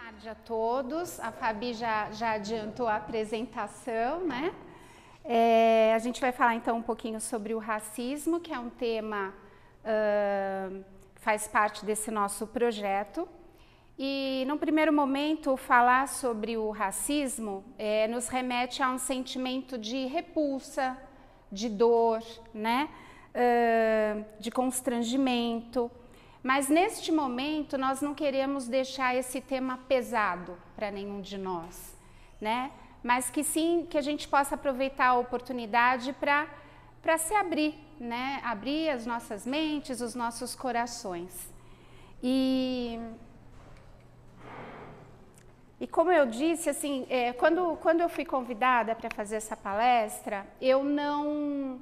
tarde a todos. A Fabi já adiantou a apresentação, né? A gente vai falar então um pouquinho sobre o racismo, que é um tema que faz parte desse nosso projeto. E, num primeiro momento, falar sobre o racismo nos remete a um sentimento de repulsa, de dor, né? De constrangimento. Mas, neste momento, nós não queremos deixar esse tema pesado para nenhum de nós, né? Mas que sim, que a gente possa aproveitar a oportunidade para se abrir, né? Abrir as nossas mentes, os nossos corações. E como eu disse, assim, quando eu fui convidada para fazer essa palestra, eu não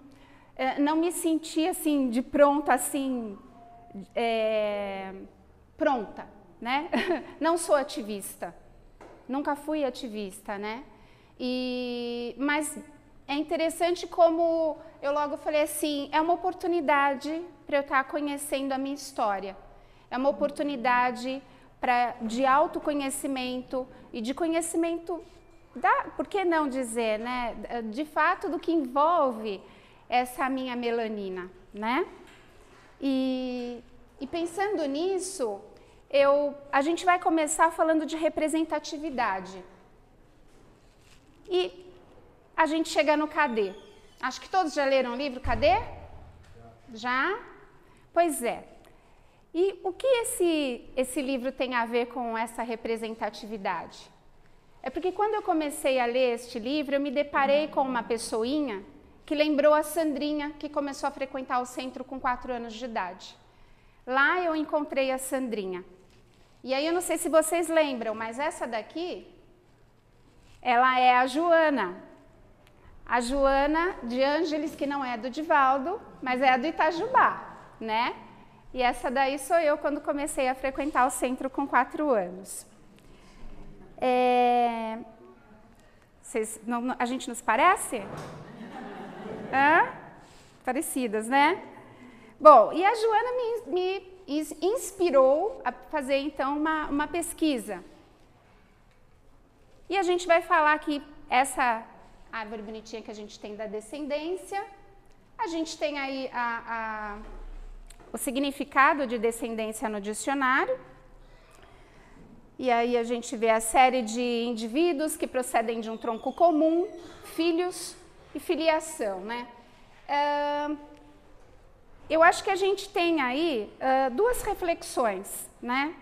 me senti assim de pronta, assim, pronta, né? Não sou ativista, nunca fui ativista, né? Mas é interessante como eu logo falei assim, é uma oportunidade para eu estar conhecendo a minha história, é uma oportunidade de autoconhecimento e de conhecimento, por que não dizer, né? De fato, do que envolve essa minha melanina, né? E pensando nisso, a gente vai começar falando de representatividade. E a gente chega no Cadê? Acho que todos já leram o livro Cadê? Já? Pois é. E o que esse livro tem a ver com essa representatividade? É porque quando eu comecei a ler este livro, eu me deparei com uma pessoinha que lembrou a Sandrinha, que começou a frequentar o centro com 4 anos de idade. Lá eu encontrei a Sandrinha. E aí eu não sei se vocês lembram, mas essa daqui, ela é a Joana. A Joana de Ângeles, que não é do Divaldo, mas é a do Itajubá, né? E essa daí sou eu quando comecei a frequentar o centro com 4 anos. A gente nos parece? Parecidas, né? Bom, e a Joana me inspirou a fazer então uma pesquisa. E a gente vai falar que essa árvore bonitinha que a gente tem da descendência, a gente tem aí o significado de descendência no dicionário. E aí a gente vê a série de indivíduos que procedem de um tronco comum, filhos e filiação, né? Eu acho que a gente tem aí 2 reflexões, né?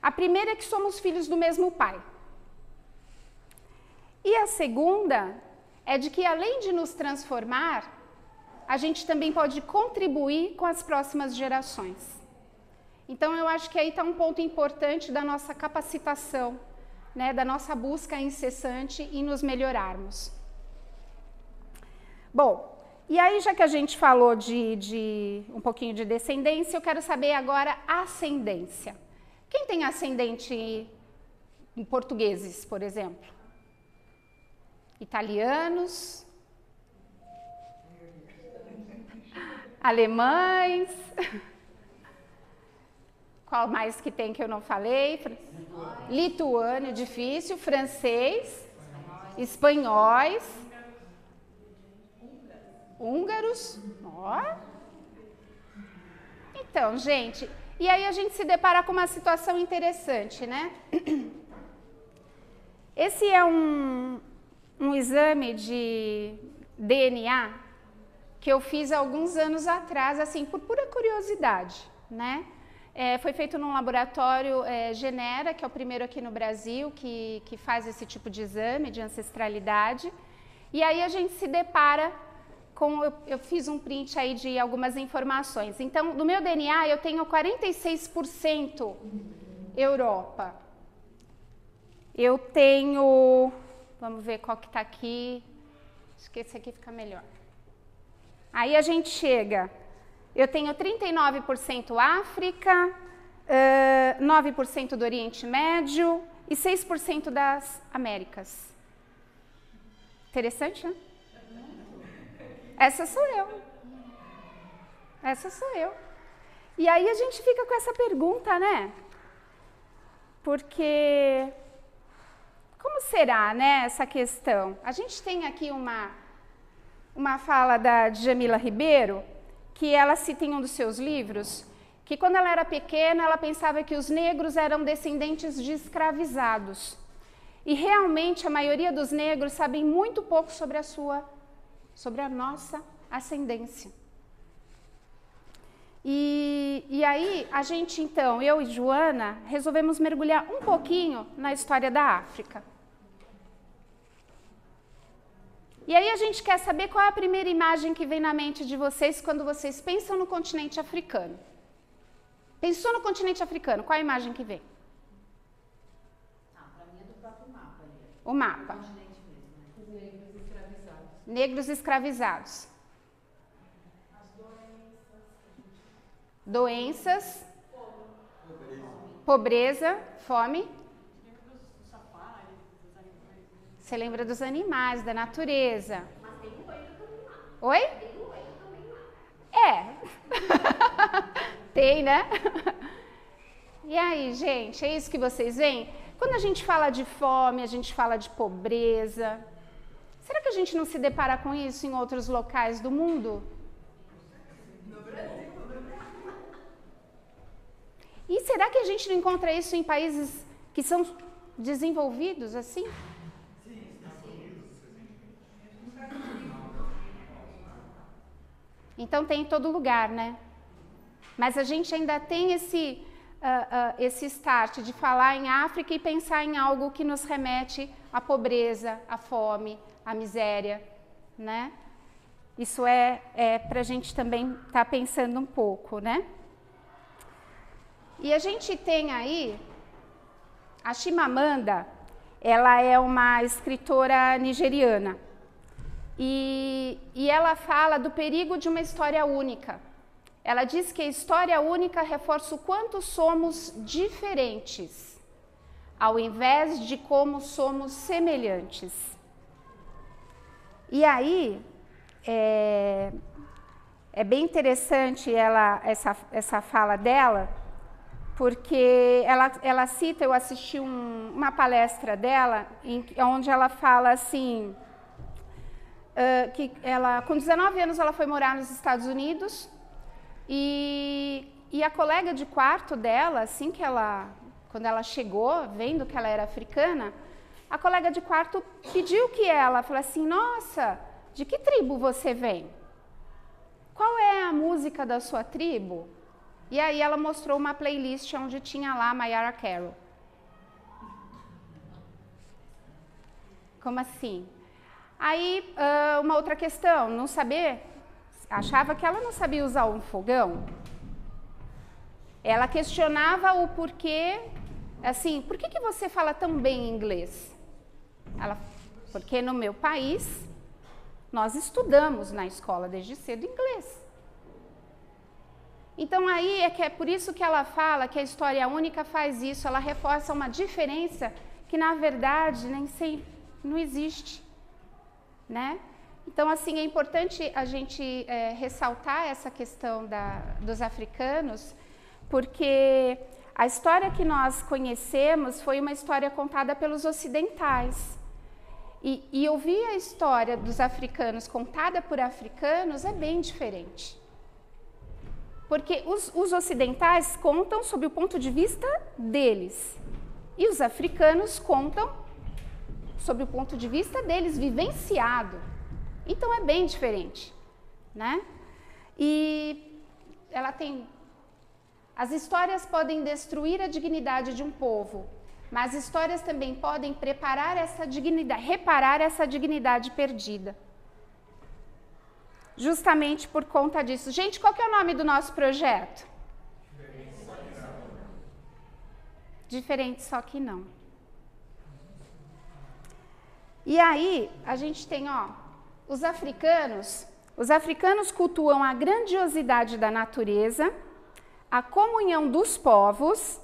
A primeira é que somos filhos do mesmo pai. E a segunda é de que, além de nos transformar, a gente também pode contribuir com as próximas gerações. Então, eu acho que aí está um ponto importante da nossa capacitação, né, da nossa busca incessante em nos melhorarmos. Bom, e aí, já que a gente falou de um pouquinho de descendência, eu quero saber agora a ascendência. Quem tem ascendente em portugueses, por exemplo? Italianos? Alemães? Qual mais que tem que eu não falei? Lituano, difícil. Francês? Espanhóis? Húngaros? Ó. Então, gente, e aí a gente se depara com uma situação interessante, né? Esse é um exame de DNA que eu fiz há alguns anos atrás, assim, por pura curiosidade, né? Foi feito num laboratório Genera, que é o primeiro aqui no Brasil que faz esse tipo de exame de ancestralidade. E aí a gente se depara com... Eu fiz um print aí de algumas informações. Então, no meu DNA, eu tenho 46% Europa. Eu tenho... Vamos ver qual que está aqui. Acho que esse aqui fica melhor. Aí a gente chega... Eu tenho 39% África, 9% do Oriente Médio e 6% das Américas. Interessante, né? Essa sou eu. Essa sou eu. E aí a gente fica com essa pergunta, né? porque como será, né, essa questão? A gente tem aqui uma fala da Djamila Ribeiro, que ela cita em um dos seus livros, que quando ela era pequena, ela pensava que os negros eram descendentes de escravizados. E realmente a maioria dos negros sabem muito pouco sobre a nossa ascendência. E aí, a gente então, eu e Joana, resolvemos mergulhar um pouquinho na história da África. E aí a gente quer saber qual é a primeira imagem que vem na mente de vocês quando vocês pensam no continente africano. Pensou no continente africano, qual é a imagem que vem? Para mim é do próprio mapa. O mapa. O continente mesmo, né? Os negros escravizados. Negros escravizados. Doenças, pobreza, fome. Você lembra dos animais, da natureza. Mas tem um coelho também lá. Oi? Tem um coelho também lá. É. Tem, né? E aí, gente, é isso que vocês veem? Quando a gente fala de fome, a gente fala de pobreza. Será que a gente não se depara com isso em outros locais do mundo? E será que a gente não encontra isso em países que são desenvolvidos assim? Então tem em todo lugar, né? Mas a gente ainda tem esse start de falar em África e pensar em algo que nos remete à pobreza, à fome, à miséria, né? Isso é para a gente também estar pensando um pouco, né? E a gente tem aí, a Chimamanda, ela é uma escritora nigeriana. E ela fala do perigo de uma história única. Ela diz que a história única reforça o quanto somos diferentes, ao invés de como somos semelhantes. E aí, é bem interessante essa fala dela, porque ela cita, eu assisti uma palestra dela, onde ela fala assim, que ela, com 19 anos, ela foi morar nos Estados Unidos, e a colega de quarto dela, assim que quando ela chegou, vendo que ela era africana, a colega de quarto pediu que ela, falou assim, nossa, de que tribo você vem? Qual é a música da sua tribo? E aí ela mostrou uma playlist onde tinha lá Mariah Carey. Como assim? Aí, uma outra questão, não saber, achava que ela não sabia usar um fogão. Ela questionava o porquê, assim, por que você fala tão bem inglês? Porque no meu país, nós estudamos na escola desde cedo inglês. Então aí é por isso que ela fala que a história única faz isso, ela reforça uma diferença que na verdade nem sempre não existe, né? Então assim é importante a gente ressaltar essa questão dos africanos, porque a história que nós conhecemos foi uma história contada pelos ocidentais. E ouvir a história dos africanos contada por africanos é bem diferente. Porque os ocidentais contam sob o ponto de vista deles. E os africanos contam sob o ponto de vista deles, vivenciado. Então é bem diferente, né? E ela tem... As histórias podem destruir a dignidade de um povo, mas histórias também podem preparar essa dignidade, reparar essa dignidade perdida. Justamente por conta disso. Gente, qual que é o nome do nosso projeto? Diferente, só que não. E aí, a gente tem, os africanos cultuam a grandiosidade da natureza, a comunhão dos povos,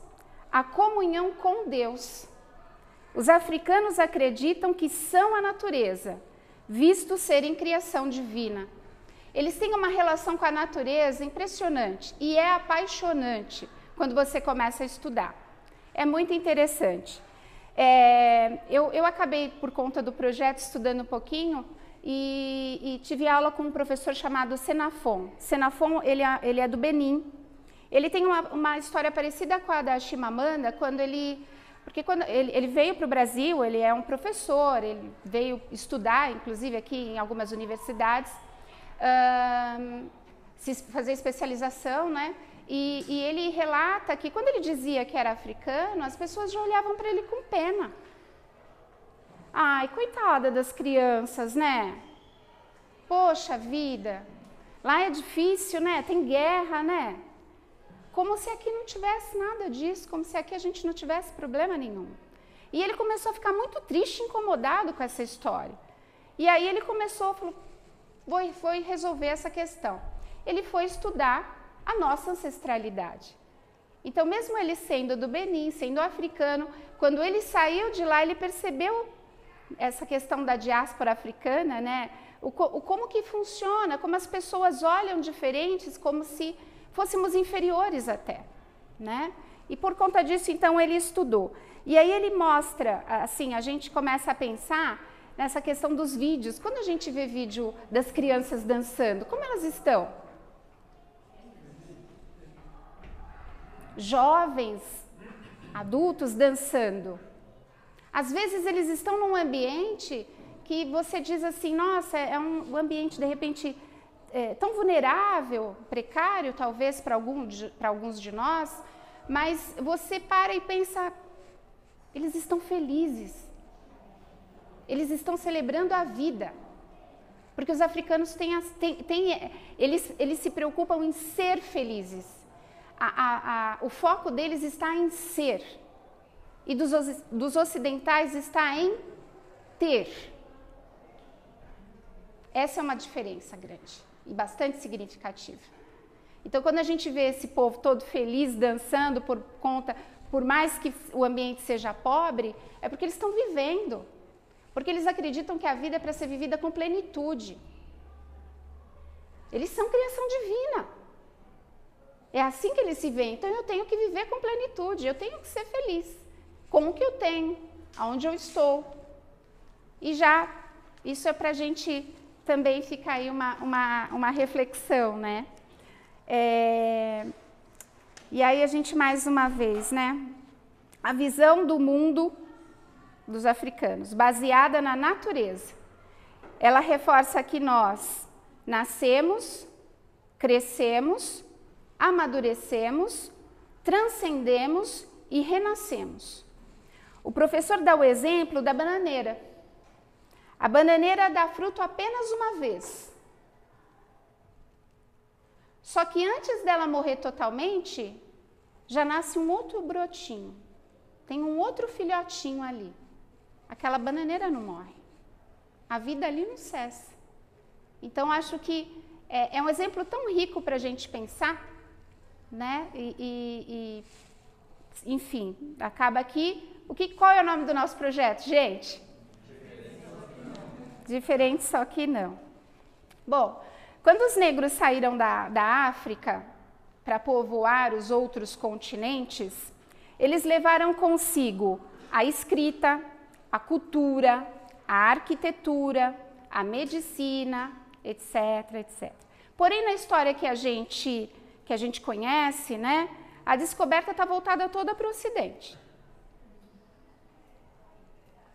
a comunhão com Deus. Os africanos acreditam que são a natureza, visto serem criação divina. Eles têm uma relação com a natureza impressionante e é apaixonante quando você começa a estudar. É muito interessante. Eu acabei, por conta do projeto, estudando um pouquinho e tive aula com um professor chamado Senafon. Senafon, ele é do Benin. Ele tem uma história parecida com a da Chimamanda, porque quando ele veio para o Brasil, ele é um professor, ele veio estudar, inclusive aqui em algumas universidades, fazer especialização, né? E ele relata que quando ele dizia que era africano, as pessoas já olhavam para ele com pena. Ai, coitada das crianças, né? Poxa vida, lá é difícil, né? Tem guerra, né? Como se aqui não tivesse nada disso, como se aqui a gente não tivesse problema nenhum. E ele começou a ficar muito triste, incomodado com essa história. E aí ele falou, vou resolver essa questão. Ele foi estudar a nossa ancestralidade. Então, mesmo ele sendo do Benin, sendo africano, quando ele saiu de lá, ele percebeu essa questão da diáspora africana, né? Como que funciona, como as pessoas olham diferentes, como se fôssemos inferiores até, né? E por conta disso, então, ele estudou. E aí ele mostra, assim, a gente começa a pensar nessa questão dos vídeos. Quando a gente vê vídeo das crianças dançando, como elas estão? Jovens, adultos dançando. Às vezes eles estão num ambiente que você diz assim, nossa, é um ambiente de repente tão vulnerável, precário talvez para alguns de nós, mas você para e pensa, eles estão felizes, eles estão celebrando a vida, porque os africanos eles se preocupam em ser felizes. O foco deles está em ser, e dos ocidentais está em ter. Essa é uma diferença grande e bastante significativa. Então, quando a gente vê esse povo todo feliz, dançando por mais que o ambiente seja pobre, é porque eles estão vivendo, porque eles acreditam que a vida é para ser vivida com plenitude. Eles são criação divina. É assim que eles se veem. Então, eu tenho que viver com plenitude, eu tenho que ser feliz com o que eu tenho, aonde eu estou. E isso é para a gente também ficar aí uma reflexão, né? E aí a gente, mais uma vez, né? A visão do mundo dos africanos, baseada na natureza. Ela reforça que nós nascemos, crescemos, amadurecemos, transcendemos e renascemos. O professor dá o exemplo da bananeira. A bananeira dá fruto apenas uma vez. Só que antes dela morrer totalmente, já nasce um outro brotinho. Tem um outro filhotinho ali. Aquela bananeira não morre. A vida ali não cessa. Então, acho que é um exemplo tão rico para a gente pensar, né? Enfim, acaba aqui. Qual é o nome do nosso projeto, gente? Diferente, só que não. Bom, quando os negros saíram da África para povoar os outros continentes, eles levaram consigo a escrita, a cultura, a arquitetura, a medicina, etc, etc. Porém, na história que a gente conhece, né, a descoberta está voltada toda para o Ocidente.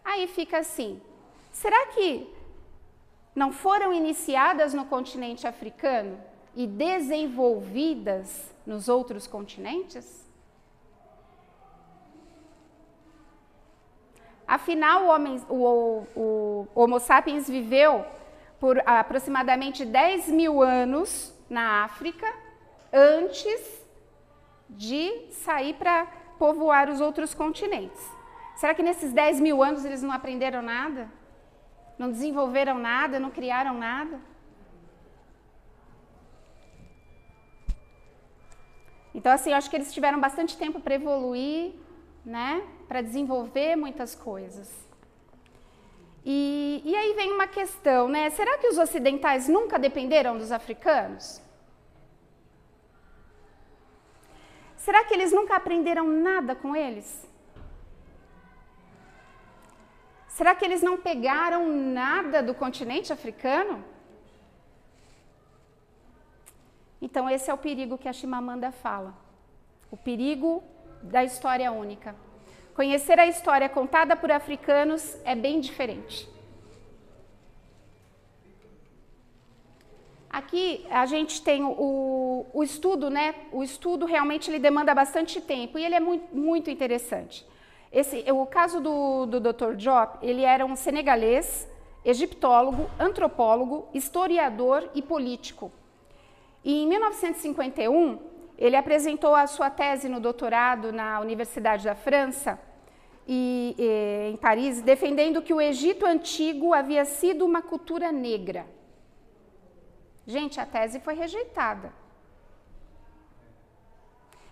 Aí fica assim, será que não foram iniciadas no continente africano e desenvolvidas nos outros continentes? Afinal, o Homo sapiens viveu por aproximadamente 10 mil anos na África antes de sair para povoar os outros continentes. Será que nesses 10 mil anos eles não aprenderam nada? Não desenvolveram nada? Não criaram nada? Então, assim, eu acho que eles tiveram bastante tempo para evoluir, né? Para desenvolver muitas coisas. E aí vem uma questão, né? Será que os ocidentais nunca dependeram dos africanos? Será que eles nunca aprenderam nada com eles? Será que eles não pegaram nada do continente africano? Então, esse é o perigo que a Chimamanda fala. O perigo da história única. Conhecer a história contada por africanos é bem diferente. Aqui a gente tem o estudo, né? O estudo realmente ele demanda bastante tempo e ele é muito interessante. O caso do Dr. Diop, ele era um senegalês, egiptólogo, antropólogo, historiador e político. E em 1951, ele apresentou a sua tese no doutorado na Universidade da França, em Paris, defendendo que o Egito Antigo havia sido uma cultura negra. Gente, a tese foi rejeitada.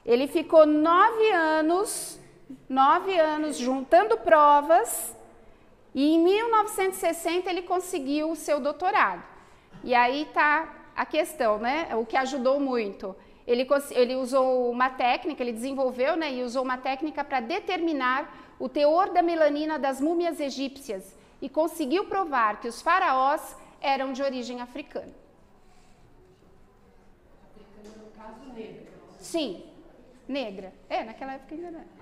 Ele ficou 9 anos juntando provas e em 1960 ele conseguiu o seu doutorado. E aí está a questão, né? O que ajudou muito. Ele usou uma técnica, ele desenvolveu, né, e usou uma técnica para determinar o teor da melanina das múmias egípcias e conseguiu provar que os faraós eram de origem africana. Africana, no caso, negra. Sim, negra. Naquela época ainda não era.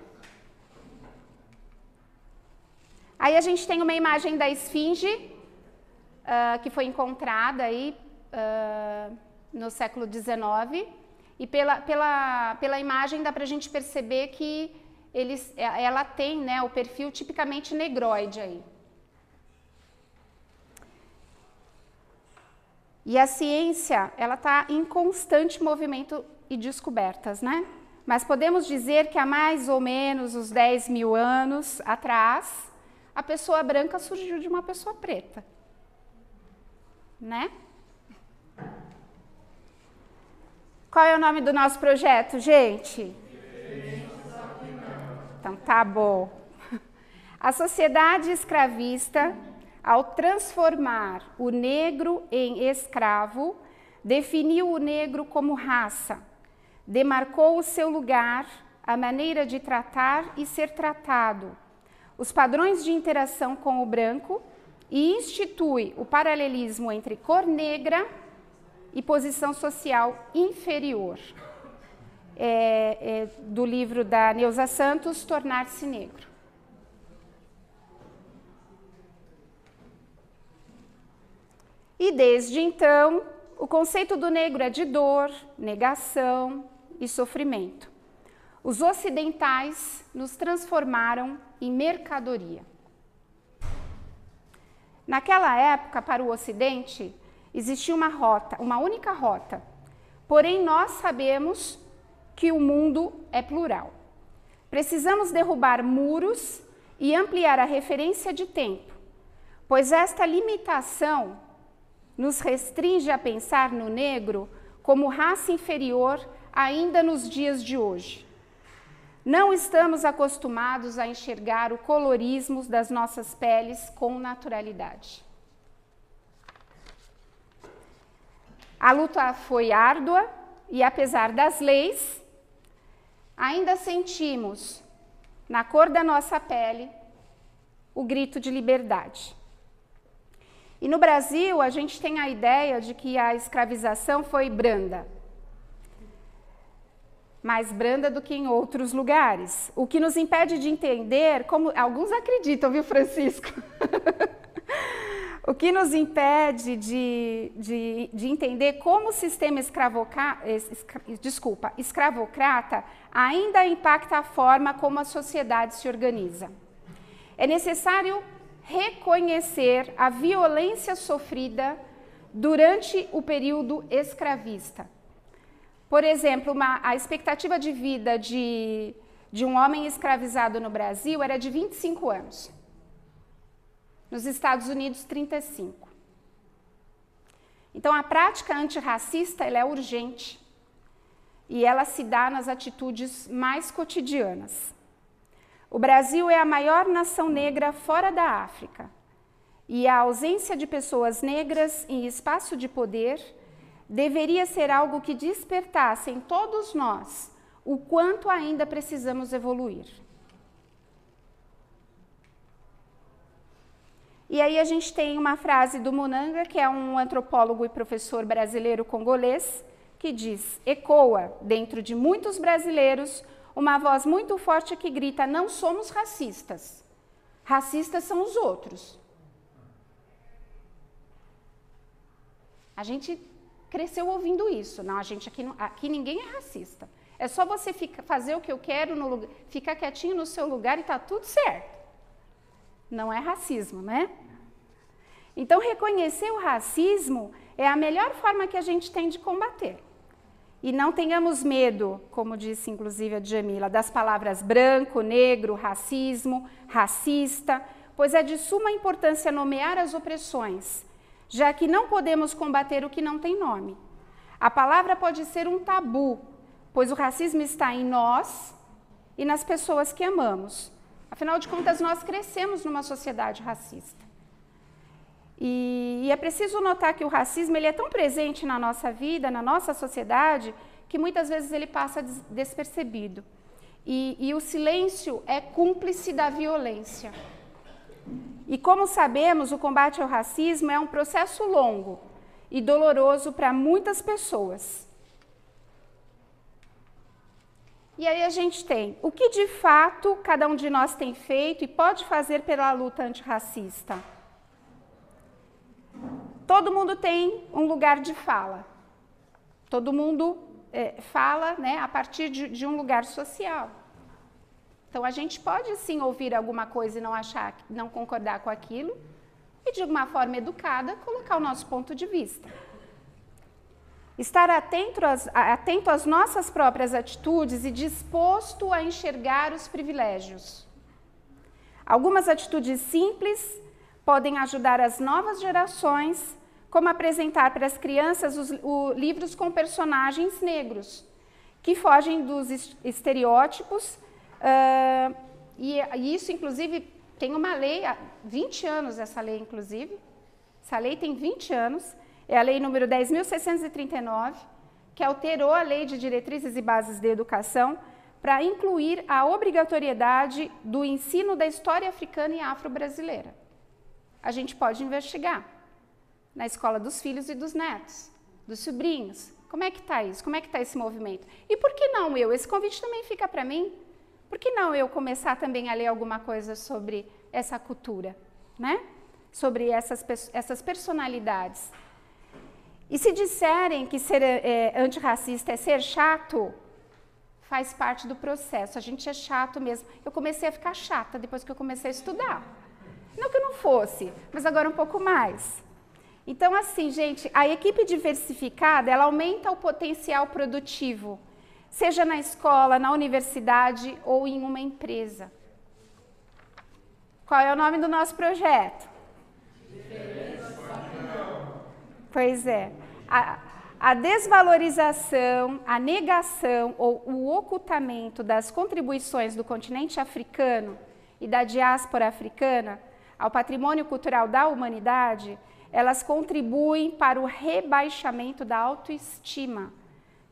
Aí a gente tem uma imagem da esfinge, que foi encontrada aí no século XIX, e pela imagem dá para a gente perceber que ela tem, né, o perfil tipicamente negroide aí. E a ciência, ela está em constante movimento e descobertas, né? Mas podemos dizer que há mais ou menos uns 10 mil anos atrás, a pessoa branca surgiu de uma pessoa preta, né? Qual é o nome do nosso projeto, gente? Então, tá bom. A sociedade escravista, ao transformar o negro em escravo, definiu o negro como raça, demarcou o seu lugar, a maneira de tratar e ser tratado, os padrões de interação com o branco e institui o paralelismo entre cor negra e posição social inferior. Do livro da Neuza Santos, Tornar-se Negro. E desde então, o conceito do negro é de dor, negação e sofrimento. Os ocidentais nos transformaram em mercadoria. Naquela época, para o Ocidente, existia uma rota, uma única rota. Porém, nós sabemos que o mundo é plural. Precisamos derrubar muros e ampliar a referência de tempo, pois esta limitação nos restringe a pensar no negro como raça inferior ainda nos dias de hoje. Não estamos acostumados a enxergar o colorismo das nossas peles com naturalidade. A luta foi árdua e, apesar das leis, ainda sentimos na cor da nossa pele o grito de liberdade. E no Brasil, a gente tem a ideia de que a escravização foi branda, mais branda do que em outros lugares, o que nos impede de entender, como alguns acreditam, viu, Francisco? O que nos impede de entender como o sistema escravocrata ainda impacta a forma como a sociedade se organiza. É necessário reconhecer a violência sofrida durante o período escravista. Por exemplo, a expectativa de vida de um homem escravizado no Brasil era de 25 anos. Nos Estados Unidos, 35. Então, a prática antirracista ela é urgente e ela se dá nas atitudes mais cotidianas. O Brasil é a maior nação negra fora da África e a ausência de pessoas negras em espaço de poder deveria ser algo que despertasse em todos nós o quanto ainda precisamos evoluir. E aí a gente tem uma frase do Munanga, que é um antropólogo e professor brasileiro congolês, que diz: ecoa dentro de muitos brasileiros uma voz muito forte que grita: não somos racistas. Racistas são os outros. A gente cresceu ouvindo isso. Não, a gente aqui ninguém é racista. É só você fazer o que eu quero, ficar quietinho no seu lugar e está tudo certo. Não é racismo, né? Então, reconhecer o racismo é a melhor forma que a gente tem de combater. E não tenhamos medo, como disse inclusive a Djamila, das palavras branco, negro, racismo, racista, pois é de suma importância nomear as opressões, já que não podemos combater o que não tem nome. A palavra pode ser um tabu, pois o racismo está em nós e nas pessoas que amamos. Afinal de contas, nós crescemos numa sociedade racista. E é preciso notar que o racismo ele é tão presente na nossa vida, na nossa sociedade, que muitas vezes ele passa despercebido. E o silêncio é cúmplice da violência. E como sabemos, o combate ao racismo é um processo longo e doloroso para muitas pessoas. E aí a gente tem o que de fato cada um de nós tem feito e pode fazer pela luta antirracista. Todo mundo tem um lugar de fala. Todo mundo fala, né, a partir de um lugar social. Então a gente pode sim ouvir alguma coisa e não concordar com aquilo e de uma forma educada colocar o nosso ponto de vista. Estar atento às nossas próprias atitudes e disposto a enxergar os privilégios. Algumas atitudes simples podem ajudar as novas gerações, como apresentar para as crianças livros com personagens negros, que fogem dos estereótipos, e isso, inclusive, tem uma lei, há 20 anos essa lei, inclusive, essa lei tem 20 anos, é a lei número 10.639, que alterou a Lei de Diretrizes e Bases de Educação para incluir a obrigatoriedade do ensino da história africana e afro-brasileira. A gente pode investigar na escola dos filhos e dos netos, dos sobrinhos. Como é que está isso? Como é que está esse movimento? E por que não eu? Esse convite também fica para mim. Por que não eu começar também a ler alguma coisa sobre essa cultura, né? Sobre essas personalidades? E se disserem que ser antirracista é ser chato, faz parte do processo. A gente é chato mesmo. Eu comecei a ficar chata depois que eu comecei a estudar. Não que eu não fosse, mas agora um pouco mais. Então, assim, gente, a equipe diversificada, ela aumenta o potencial produtivo, seja na escola, na universidade ou em uma empresa. Qual é o nome do nosso projeto? Pois é. A desvalorização, a negação ou o ocultamento das contribuições do continente africano e da diáspora africana ao patrimônio cultural da humanidade, elas contribuem para o rebaixamento da autoestima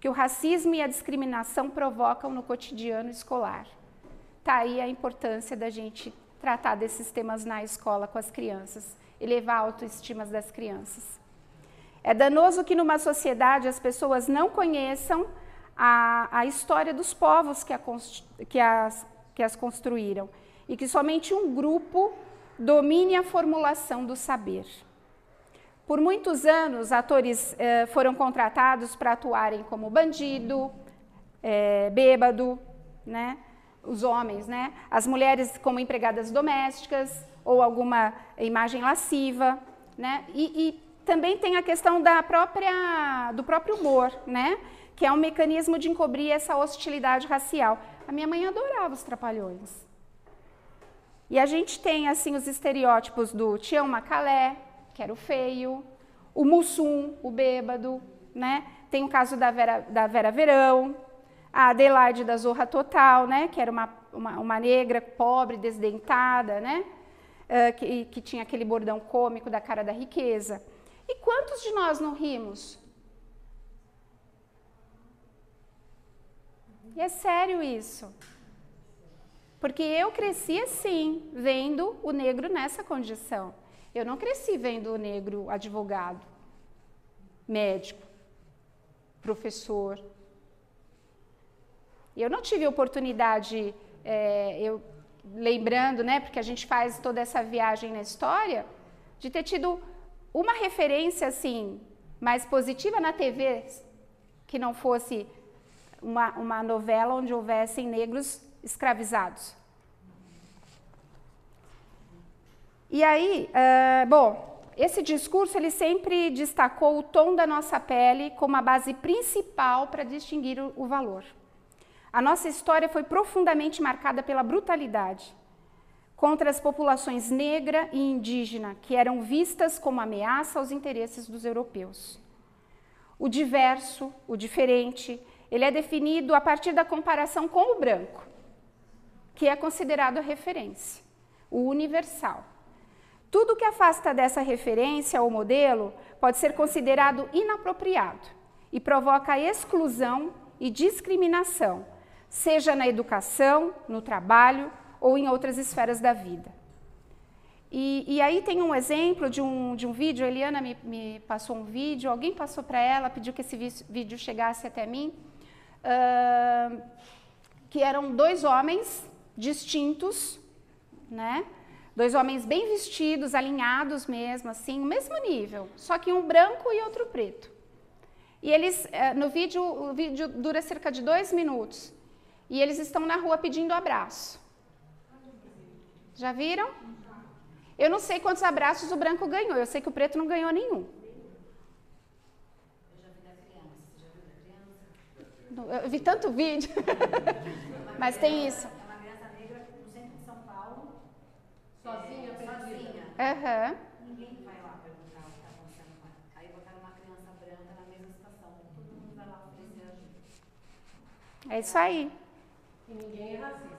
que o racismo e a discriminação provocam no cotidiano escolar. Está aí a importância da gente tratar desses temas na escola com as crianças, elevar a autoestima das crianças. É danoso que numa sociedade as pessoas não conheçam a história dos povos que as construíram e que somente um grupo domine a formulação do saber. Por muitos anos, atores foram contratados para atuarem como bandido, bêbado, né? Os homens, né? As mulheres como empregadas domésticas ou alguma imagem lasciva, né? E também tem a questão do próprio humor, né? Que é um mecanismo de encobrir essa hostilidade racial. A minha mãe adorava os Trapalhões. E a gente tem, assim, os estereótipos do Tião Macalé, que era o feio, o Mussum, o bêbado, né? Tem o caso da Vera Verão, a Adelaide da Zorra Total, né? Que era uma negra pobre, desdentada, né? Que tinha aquele bordão cômico da cara da riqueza. E quantos de nós não rimos? E é sério isso. Porque eu cresci assim, vendo o negro nessa condição. Eu não cresci vendo o negro advogado, médico, professor. Eu não tive oportunidade, lembrando, né, porque a gente faz toda essa viagem na história, de ter tido uma referência assim mais positiva na TV, que não fosse uma novela onde houvessem negros escravizados. E aí, esse discurso ele sempre destacou o tom da nossa pele como a base principal para distinguir o valor. A nossa história foi profundamente marcada pela brutalidade contra as populações negra e indígena, que eram vistas como ameaça aos interesses dos europeus. O diverso, o diferente, ele é definido a partir da comparação com o branco, que é considerado a referência, o universal. Tudo que afasta dessa referência ou modelo pode ser considerado inapropriado e provoca exclusão e discriminação, seja na educação, no trabalho ou em outras esferas da vida. E aí tem um exemplo de um vídeo, a Eliana me passou um vídeo, alguém passou para ela, pediu que esse vídeo chegasse até mim, que eram dois homens distintos, né? Dois homens bem vestidos, alinhados mesmo, assim, o mesmo nível, só que um branco e outro preto. E eles, o vídeo dura cerca de 2 minutos, e eles estão na rua pedindo abraço. Já viram? Eu não sei quantos abraços o branco ganhou, eu sei que o preto não ganhou nenhum. Eu já vi da criança, você já viu da criança? Eu vi tanto vídeo, mas tem isso. É uma criança negra no centro de São Paulo, Sozinha, perdida. Aham. Ninguém vai lá perguntar o que está acontecendo com ela. Aí botaram uma criança branca na mesma situação, todo mundo vai lá oferecer ajuda. É isso aí. E ninguém é racista.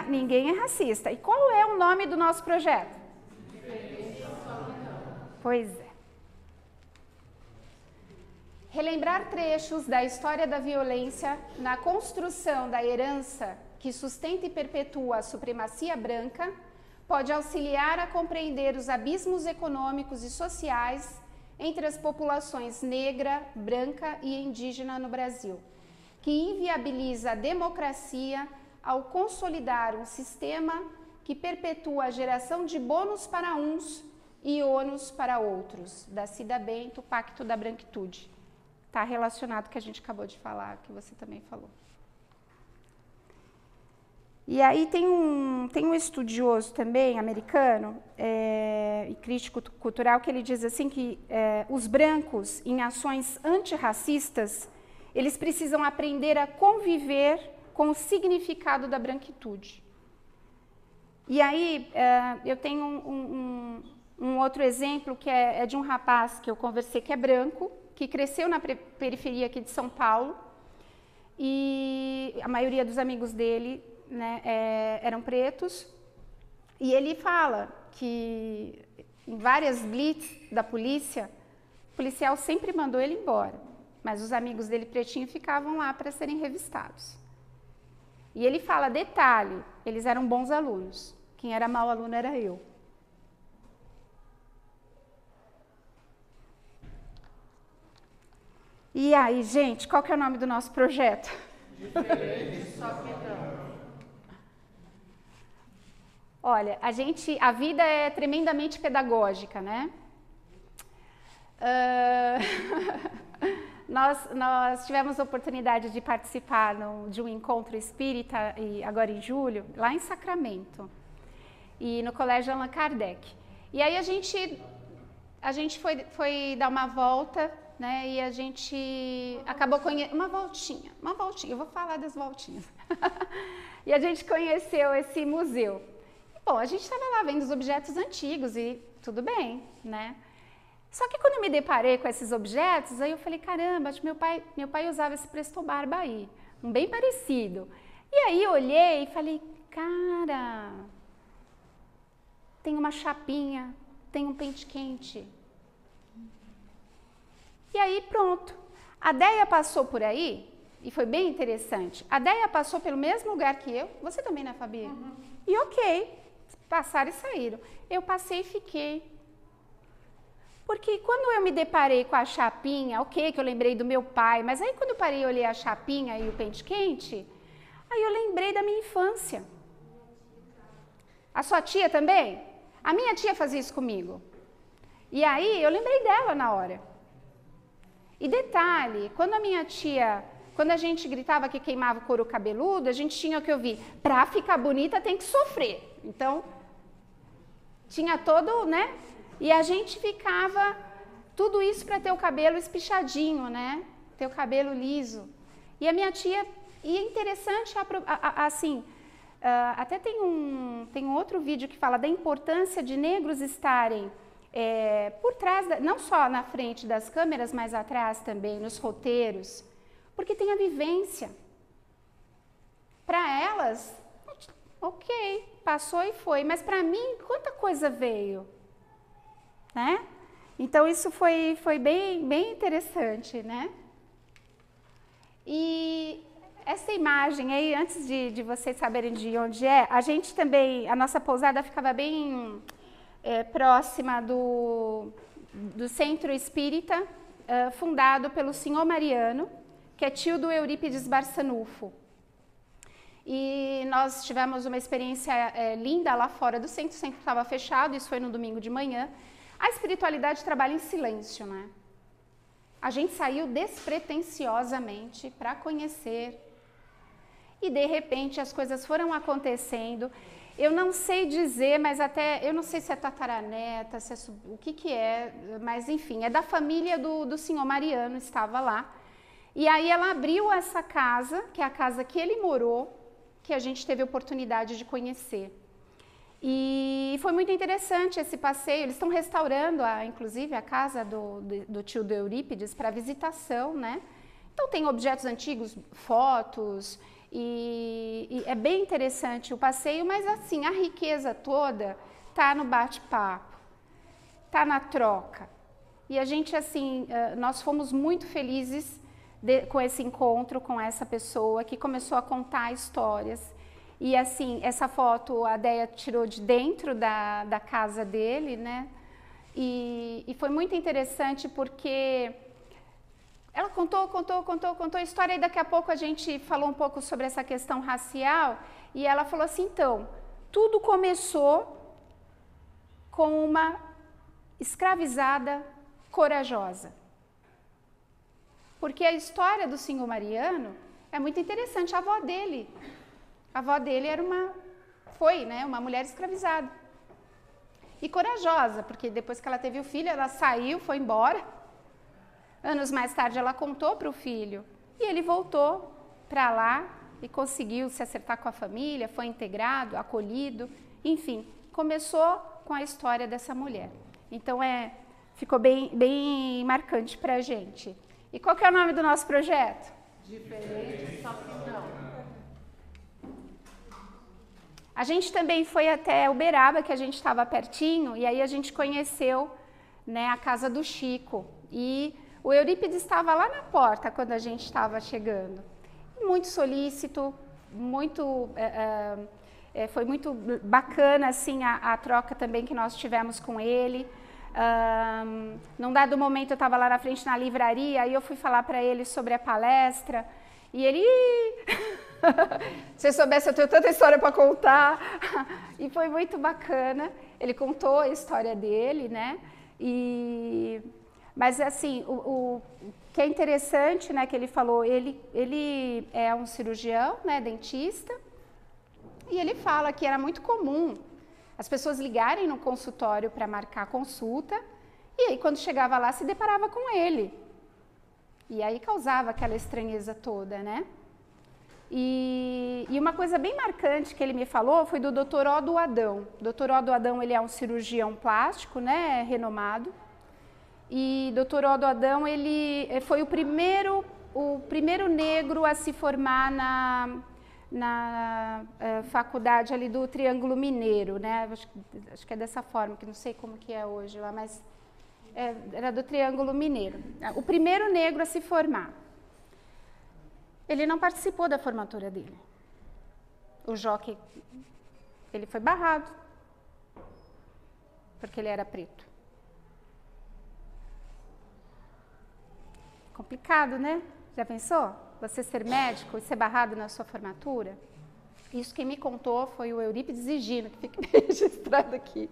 Ninguém é racista. E qual é o nome do nosso projeto? Pois é. Relembrar trechos da história da violência na construção da herança que sustenta e perpetua a supremacia branca pode auxiliar a compreender os abismos econômicos e sociais entre as populações negra, branca e indígena no Brasil, que inviabiliza a democracia ao consolidar um sistema que perpetua a geração de bônus para uns e ônus para outros. Da Cida Bento, Pacto da Branquitude. Está relacionado com o que a gente acabou de falar, que você também falou. E aí tem um estudioso também, americano, e crítico cultural, que ele diz assim que os brancos, em ações antirracistas, eles precisam aprender a conviver com o significado da branquitude. E aí eu tenho um outro exemplo que é de um rapaz que eu conversei que é branco, que cresceu na periferia aqui de São Paulo, e a maioria dos amigos dele, né, eram pretos, e ele fala que em várias blitz da polícia, o policial sempre mandou ele embora, mas os amigos dele pretinhos ficavam lá para serem revistados. E ele fala, detalhe, eles eram bons alunos, quem era mau aluno era eu. E aí, gente, qual que é o nome do nosso projeto? Diferente, só que não. Olha, a vida é tremendamente pedagógica, né? Nós tivemos a oportunidade de participar de um encontro espírita, agora em julho, lá em Sacramento, e no Colégio Allan Kardec. E aí a gente foi dar uma volta, né, e a gente acabou conhecendo uma voltinha, eu vou falar das voltinhas. E a gente conheceu esse museu. Bom, a gente estava lá vendo os objetos antigos e tudo bem, né? Só que quando eu me deparei com esses objetos, aí eu falei, caramba, acho que meu pai usava esse Presto Barba aí, um bem parecido. E aí eu olhei e falei, cara, tem uma chapinha, tem um pente quente. E aí pronto, a Déia passou por aí E foi bem interessante. A Déia passou pelo mesmo lugar que eu. Você também, né, Fabi? Uhum. E ok, passaram e saíram. Eu passei e fiquei. Porque quando eu me deparei com a chapinha, ok, que eu lembrei do meu pai, mas aí quando eu parei e olhei a chapinha e o pente quente, aí eu lembrei da minha infância. A sua tia também? A minha tia fazia isso comigo. E aí eu lembrei dela na hora. E detalhe, quando a minha tia, quando a gente gritava que queimava o couro cabeludo, a gente tinha que ouvir, pra ficar bonita tem que sofrer. Então, tinha todo, né? E a gente ficava, tudo isso para ter o cabelo espichadinho, né? Ter o cabelo liso. E a minha tia, e é interessante, assim, até tem um outro vídeo que fala da importância de negros estarem por trás, não só na frente das câmeras, mas atrás também, nos roteiros, porque tem a vivência. Para elas, ok, passou e foi, mas para mim, quanta coisa veio, né? Então isso foi bem interessante, né? E essa imagem aí, antes de vocês saberem de onde é, a gente também, a nossa pousada ficava bem próxima do Centro Espírita, fundado pelo senhor Mariano, que é tio do Eurípides Barçanufo. E nós tivemos uma experiência linda lá fora do centro, o centro estava fechado, isso foi no domingo de manhã. A espiritualidade trabalha em silêncio, né? A gente saiu despretensiosamente para conhecer e de repente as coisas foram acontecendo. Eu não sei dizer, mas até, eu não sei se é tataraneta, se é, o que é, mas enfim, é da família do senhor Mariano, estava lá. E aí ela abriu essa casa, que é a casa que ele morou, que a gente teve a oportunidade de conhecer. E foi muito interessante esse passeio, eles estão restaurando, inclusive, a casa do tio do Eurípides para visitação, né? Então tem objetos antigos, fotos, e é bem interessante o passeio, mas assim, a riqueza toda está no bate-papo, está na troca. E a gente, assim, nós fomos muito felizes com esse encontro com essa pessoa que começou a contar histórias. E assim, essa foto a Déia tirou de dentro da casa dele, né? E foi muito interessante porque ela contou a história e daqui a pouco a gente falou um pouco sobre essa questão racial e ela falou assim, então, tudo começou com uma escravizada corajosa. Porque a história do senhor Mariano é muito interessante, a avó dele foi uma mulher escravizada. E corajosa, porque depois que ela teve o filho, ela saiu, foi embora. Anos mais tarde ela contou para o filho e ele voltou para lá e conseguiu se acertar com a família, foi integrado, acolhido, enfim, começou com a história dessa mulher. Então ficou bem marcante para a gente. E qual que é o nome do nosso projeto? Diferente, só que não. A gente também foi até Uberaba, que a gente estava pertinho, e aí a gente conheceu, né, a casa do Chico. E o Eurípides estava lá na porta quando a gente estava chegando. Muito solícito, foi muito bacana assim, a troca também que nós tivemos com ele. Num dado momento eu estava lá na frente na livraria, aí eu fui falar para ele sobre a palestra, e ele... Se você soubesse, eu tenho tanta história para contar. E foi muito bacana. Ele contou a história dele, né? Mas assim, o que é interessante, né, que ele falou, ele é um cirurgião, né, dentista, e ele fala que era muito comum as pessoas ligarem no consultório para marcar consulta, e aí quando chegava lá se deparava com ele. E aí causava aquela estranheza toda, né? E uma coisa bem marcante que ele me falou foi do Dr. Odo Adão. O Dr. Odo Adão, ele é um cirurgião plástico, né, renomado. E Dr. Odo Adão, ele foi o primeiro negro a se formar na faculdade ali do Triângulo Mineiro, né? Acho que é dessa forma, que não sei como que é hoje lá, mas era do Triângulo Mineiro. O primeiro negro a se formar. ele não participou da formatura dele. O jockey, ele foi barrado, porque ele era preto. Complicado, né? Já pensou? Você ser médico e ser barrado na sua formatura? Isso quem me contou foi o Eurípides Higino, que fica registrado aqui.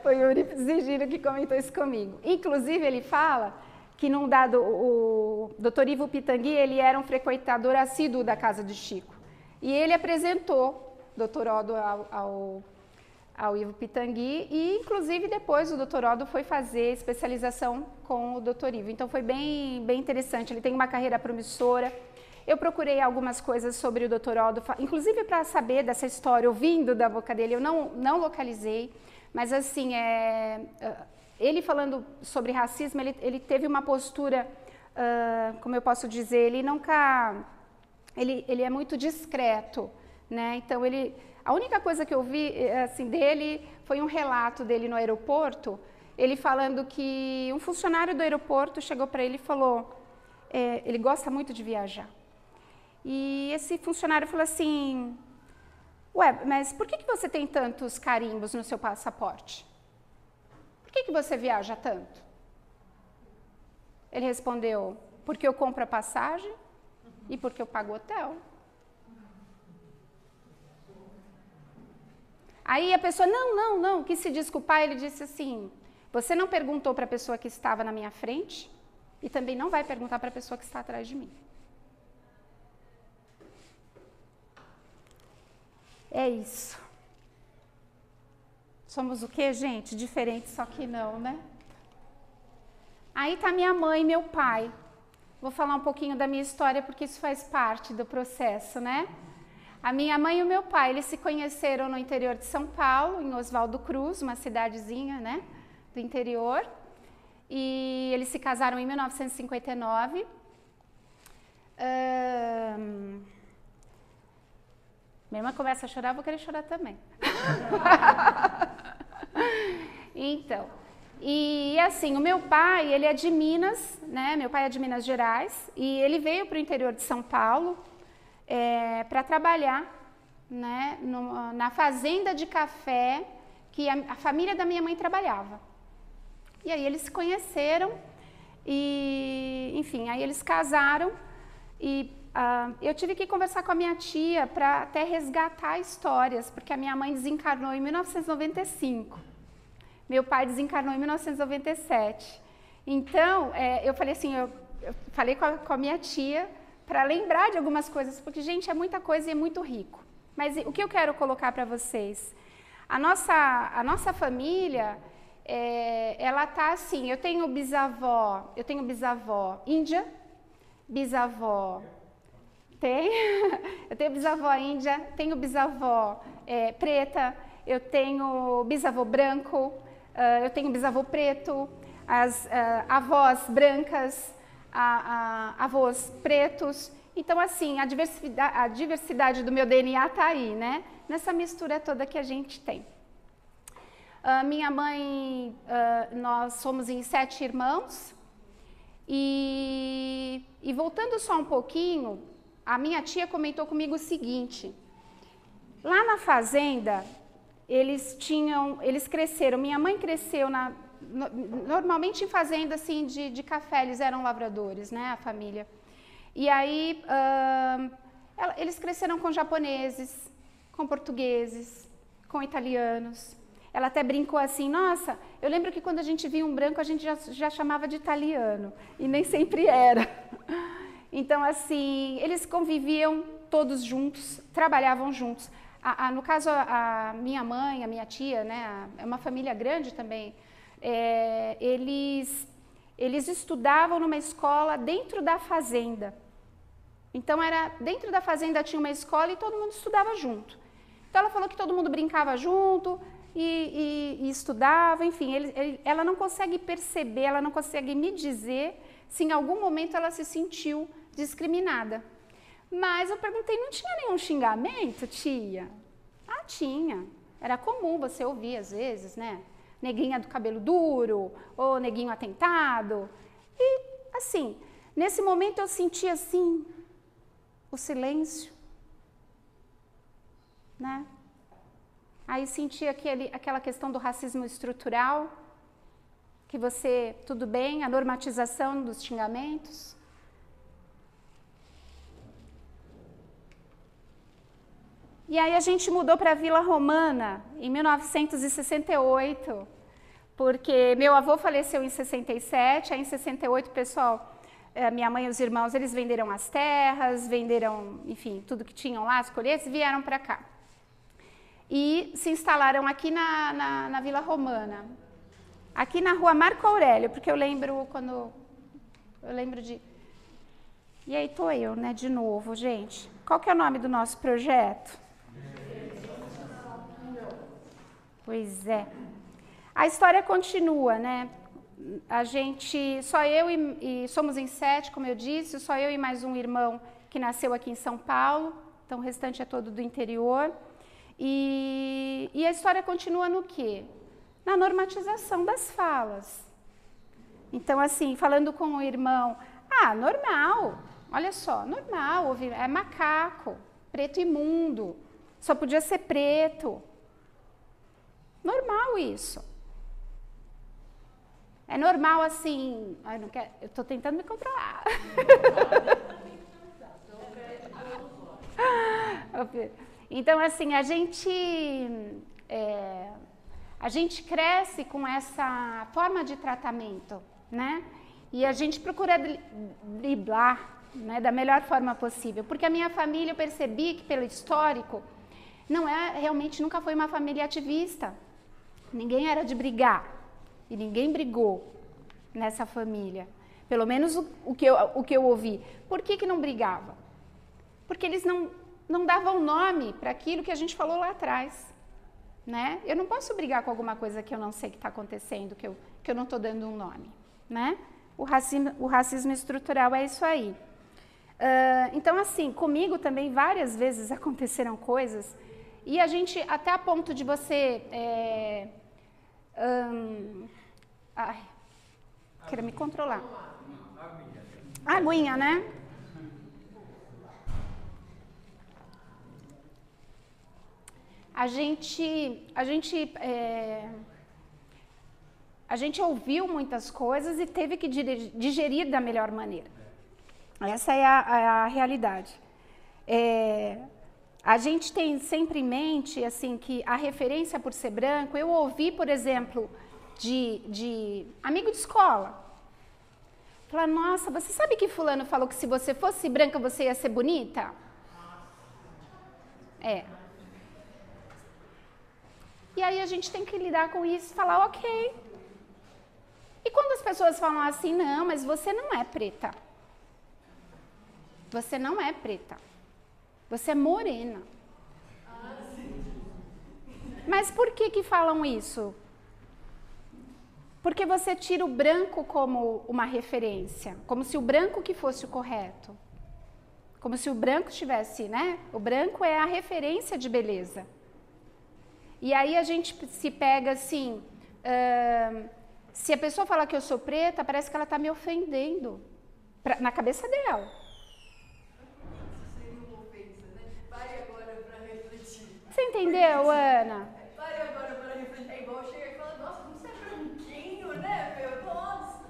Foi o Eurípides Higino que comentou isso comigo. Inclusive, ele fala que num dado, o Dr. Ivo Pitangui, ele era um frequentador assíduo da casa de Chico. E ele apresentou Dr. Odo ao Ivo Pitangui e, inclusive, depois o Dr. Odo foi fazer especialização com o Dr. Ivo. Então, foi bem interessante. Ele tem uma carreira promissora. Eu procurei algumas coisas sobre o Dr. Odo, inclusive para saber dessa história, ouvindo da boca dele, eu não localizei, mas assim, ele falando sobre racismo, ele teve uma postura, como eu posso dizer, ele é muito discreto, né? Então, a única coisa que eu vi assim, dele foi um relato dele no aeroporto, ele falando que um funcionário do aeroporto chegou para ele e falou, ele gosta muito de viajar. E esse funcionário falou assim, ué, mas por que você tem tantos carimbos no seu passaporte? Por que você viaja tanto? Ele respondeu, porque eu compro a passagem e porque eu pago o hotel. Aí a pessoa, não, quis se desculpar, ele disse assim, você não perguntou para a pessoa que estava na minha frente e também não vai perguntar para a pessoa que está atrás de mim. É isso. Somos o quê, gente? Diferentes, só que não, né? Aí tá minha mãe e meu pai. Vou falar um pouquinho da minha história, porque isso faz parte do processo, né? A minha mãe e o meu pai, eles se conheceram no interior de São Paulo, em Oswaldo Cruz, uma cidadezinha, né, do interior. E eles se casaram em 1959. Minha irmã começa a chorar, eu vou querer chorar também. Então, e assim, o meu pai, ele é de Minas, né? Meu pai é de Minas Gerais, e ele veio para o interior de São Paulo para trabalhar, né? Na fazenda de café que a família da minha mãe trabalhava. E aí eles se conheceram, e enfim, aí eles casaram, e eu tive que conversar com a minha tia para até resgatar histórias, porque a minha mãe desencarnou em 1995. Meu pai desencarnou em 1997. Então, eu falei assim, eu falei com a minha tia para lembrar de algumas coisas, porque, gente, é muita coisa e é muito rico. Mas o que eu quero colocar para vocês? A nossa família, ela tá assim, eu tenho bisavó índia, bisavó... Eu tenho bisavó índia, tenho bisavó preta, eu tenho bisavô branco, eu tenho bisavô preto, as avós brancas, avós pretos. Então, assim, a diversidade do meu DNA está aí, né? Nessa mistura toda que a gente tem. Minha mãe, nós somos em 7 irmãos. E voltando só um pouquinho, a minha tia comentou comigo o seguinte, lá na fazenda, eles cresceram, minha mãe cresceu normalmente em fazenda assim, de café, eles eram lavradores, né, a família. E aí, eles cresceram com japoneses, com portugueses, com italianos. Ela até brincou assim, nossa, eu lembro que quando a gente via um branco, a gente já chamava de italiano, e nem sempre era. Então, assim, eles conviviam todos juntos, trabalhavam juntos. No caso, a minha mãe, a minha tia, né, é uma família grande também, eles estudavam numa escola dentro da fazenda. Então, dentro da fazenda tinha uma escola e todo mundo estudava junto. Então, ela falou que todo mundo brincava junto e estudava, enfim, ela não consegue perceber, ela não consegue me dizer se em algum momento ela se sentiu discriminada. Mas eu perguntei, não tinha nenhum xingamento, tia? Ah, tinha. Era comum você ouvir às vezes, né? Neguinha do cabelo duro, ou neguinho atentado. E, assim, Nesse momento eu senti assim, o silêncio, né? Aí senti aquela questão do racismo estrutural, que você, tudo bem, a normatização dos xingamentos. E aí a gente mudou para a Vila Romana em 1968, porque meu avô faleceu em 67, aí em 68 o pessoal, minha mãe e os irmãos, eles venderam as terras, venderam, enfim, tudo que tinham lá, as colheitas, e vieram para cá. E se instalaram aqui na Vila Romana, aqui na rua Marco Aurélio, porque eu lembro de... E aí tô eu, né, de novo, gente. Qual que é o nome do nosso projeto? Pois é. A história continua, né? A gente, só eu e somos em 7, como eu disse, só eu e mais um irmão que nasceu aqui em São Paulo, então o restante é todo do interior. E a história continua no quê? Na normatização das falas. Então, assim, falando com o irmão, normal, olha só, normal, é macaco, preto imundo, só podia ser preto. Normal isso. É normal assim, eu estou tentando me controlar. Então, assim, a gente cresce com essa forma de tratamento, né? E a gente procura driblar, né, da melhor forma possível. Porque a minha família, eu percebi que pelo histórico, realmente nunca foi uma família ativista. Ninguém era de brigar. E ninguém brigou nessa família. Pelo menos o que eu ouvi. Por que não brigava? Porque eles não davam nome para aquilo que a gente falou lá atrás. Né? Eu não posso brigar com alguma coisa que eu não sei que está acontecendo, que eu não estou dando um nome. Né? O racismo estrutural é isso aí. Então, assim, comigo também várias vezes aconteceram coisas, e a gente, até a ponto de você... queira me controlar. Aguinha, né? A gente ouviu muitas coisas e teve que digerir da melhor maneira. Essa é a realidade. A gente tem sempre em mente assim, que a referência por ser branco, eu ouvi, por exemplo, de amigo de escola. Falar, nossa, você sabe que fulano falou que se você fosse branca, você ia ser bonita? E aí a gente tem que lidar com isso e falar, ok. E quando as pessoas falam assim, não, mas você não é preta. Você não é preta. Você é morena. Mas por que falam isso? Porque você tira o branco como uma referência, como se o branco que fosse o correto. Como se o branco tivesse, né? O branco é a referência de beleza. E aí a gente se pega assim, se a pessoa falar que eu sou preta, parece que ela está me ofendendo, na cabeça dela. Seria uma ofensa, né? Pare agora para refletir. Você entendeu, Ana? Pare agora para refletir. É igual chegar e falar, nossa, você é branquinho, né, meu? Nossa.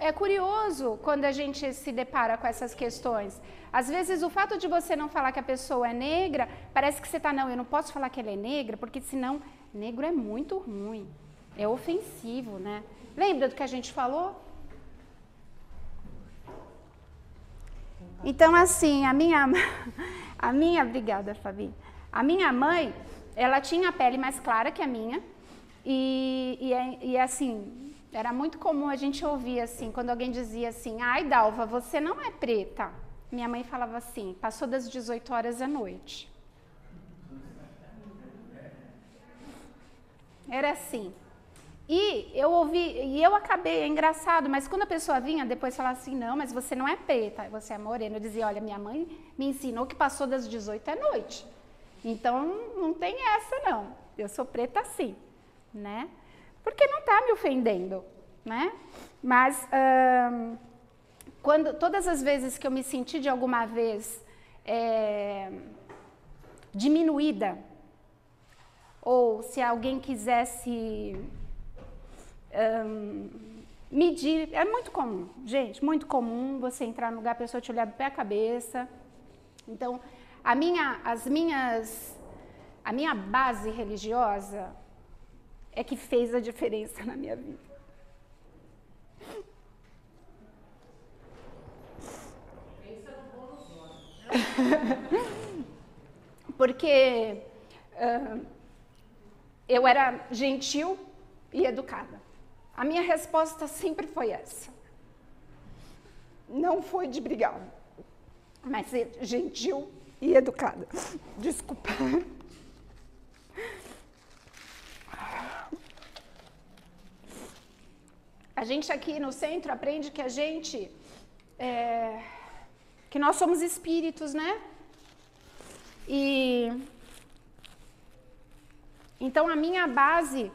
É curioso quando a gente se depara com essas questões. Às vezes o fato de você não falar que a pessoa é negra, parece que você está, não, eu não posso falar que ela é negra, porque senão negro é muito ruim, é ofensivo, né? Lembra do que a gente falou? Então, assim, obrigada, Fabi. A minha mãe, ela tinha a pele mais clara que a minha, e assim... Era muito comum a gente ouvir assim, quando alguém dizia assim, ai, Dalva, você não é preta. Minha mãe falava assim, passou das 18 horas à noite. Era assim. E eu ouvi, e eu acabei, é engraçado, mas quando a pessoa vinha depois falar assim, não, mas você não é preta, você é morena. Eu dizia, olha, minha mãe me ensinou que passou das 18 à noite. Então, não tem essa não, eu sou preta sim, né? Porque não está me ofendendo, né? Mas todas as vezes que eu me senti de alguma vez diminuída, ou se alguém quisesse medir, é muito comum, gente, muito comum você entrar no lugar, a pessoa te olhar do pé à cabeça. Então, a minha base religiosa é que fez a diferença na minha vida. Porque eu era gentil e educada. A minha resposta sempre foi essa. Não foi de brigar, mas ser gentil e educada. Desculpa. A gente aqui no centro aprende que que nós somos espíritos, né? E então a minha base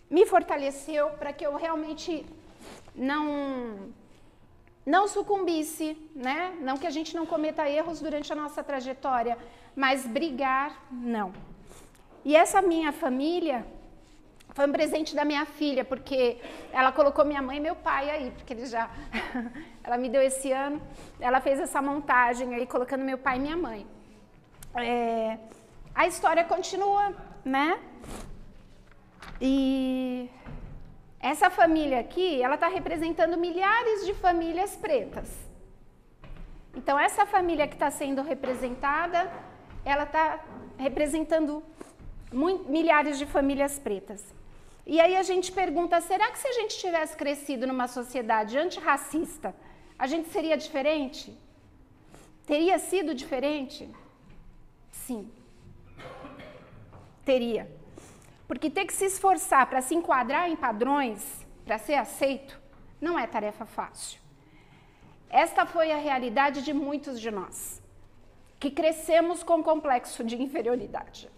me fortaleceu para que eu realmente não sucumbisse, né? Não que a gente não cometa erros durante a nossa trajetória, mas brigar, não. E essa minha família foi um presente da minha filha, porque ela colocou minha mãe e meu pai aí, porque ela me deu esse ano, ela fez essa montagem aí, colocando meu pai e minha mãe. A história continua, né? E essa família aqui, ela está representando milhares de famílias pretas. Então, essa família que está sendo representada, ela está representando milhares de famílias pretas. E aí a gente pergunta, será que se a gente tivesse crescido numa sociedade antirracista, a gente seria diferente? Teria sido diferente? Sim. Teria. Porque ter que se esforçar para se enquadrar em padrões, para ser aceito, não é tarefa fácil. Esta foi a realidade de muitos de nós, que crescemos com complexo de inferioridade.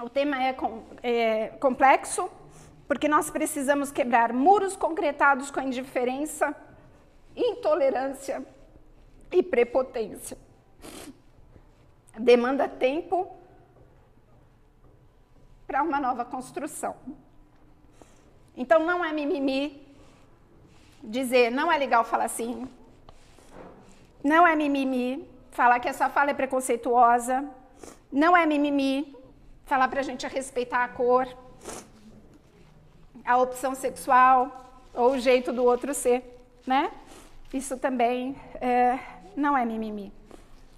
O tema é complexo, porque nós precisamos quebrar muros concretados com a indiferença, intolerância e prepotência. Demanda tempo para uma nova construção. Então, não é mimimi dizer, não é legal falar assim, não é mimimi falar que essa fala é preconceituosa, não é mimimi falar para a gente respeitar a cor, a opção sexual ou o jeito do outro ser, né? Isso também não é mimimi.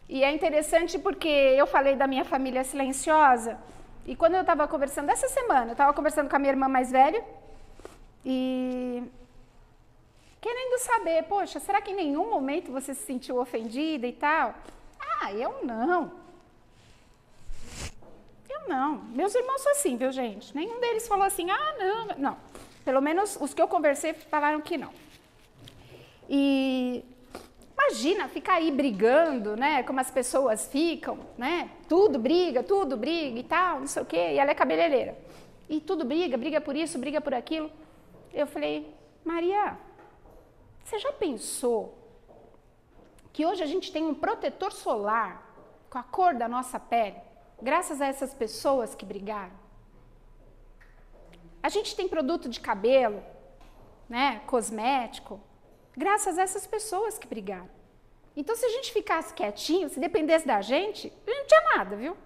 E é interessante porque eu falei da minha família silenciosa, e quando eu estava conversando, essa semana, eu estava conversando com a minha irmã mais velha, e querendo saber, poxa, será que em nenhum momento você se sentiu ofendida e tal? Ah, eu não. Eu não. Meus irmãos são assim, viu, gente? Nenhum deles falou assim, ah, não. Não. Pelo menos os que eu conversei falaram que não. E imagina ficar aí brigando, né? Como as pessoas ficam, né? Tudo briga e tal, não sei o quê. E ela é cabeleireira. E tudo briga por isso, briga por aquilo. Eu falei, Maria, você já pensou que hoje a gente tem um protetor solar com a cor da nossa pele, graças a essas pessoas que brigaram? A gente tem produto de cabelo, né, cosmético, graças a essas pessoas que brigaram. Então, se a gente ficasse quietinho, se dependesse da gente, não tinha nada, viu?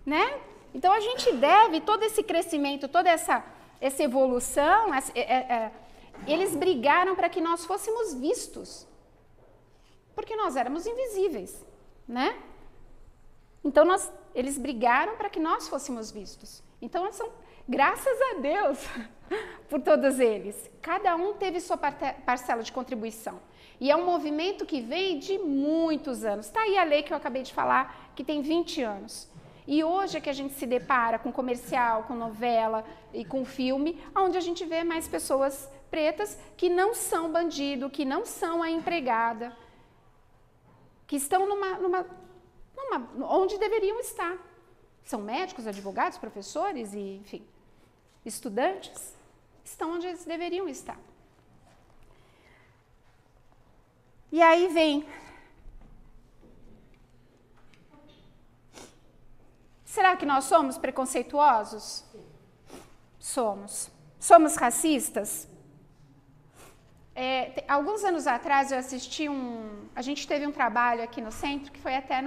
Né? Então, a gente deve todo esse crescimento, toda essa evolução, eles brigaram para que nós fôssemos vistos, porque nós éramos invisíveis, né? Então, eles brigaram para que nós fôssemos vistos. Então, graças a Deus por todos eles. Cada um teve sua parcela de contribuição. E é um movimento que vem de muitos anos. Está aí a lei que eu acabei de falar, que tem 20 anos. E hoje é que a gente se depara com comercial, com novela e com filme, onde a gente vê mais pessoas pretas que não são bandido, que não são a empregada, que estão onde deveriam estar, são médicos, advogados, professores e, enfim, estudantes, estão onde eles deveriam estar. E aí vem... Será que nós somos preconceituosos? Somos. Somos racistas? Alguns anos atrás eu assisti a gente teve um trabalho aqui no centro que foi até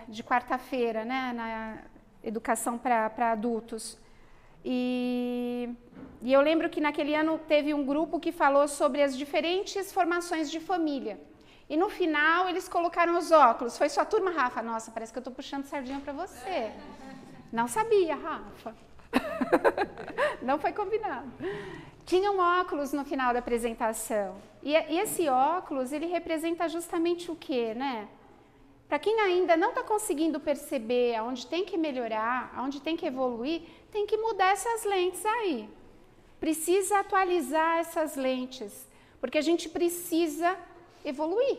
de quarta-feira, né, na educação para adultos. E eu lembro que naquele ano teve um grupo que falou sobre as diferentes formações de família. E no final eles colocaram os óculos. Foi sua turma, Rafa? Nossa, parece que eu estou puxando sardinha para você. Não sabia, Rafa. Não foi combinado. Tinham óculos no final da apresentação. E esse óculos, ele representa justamente o quê, né? Para quem ainda não está conseguindo perceber aonde tem que melhorar, aonde tem que evoluir, tem que mudar essas lentes aí. Precisa atualizar essas lentes, porque a gente precisa evoluir.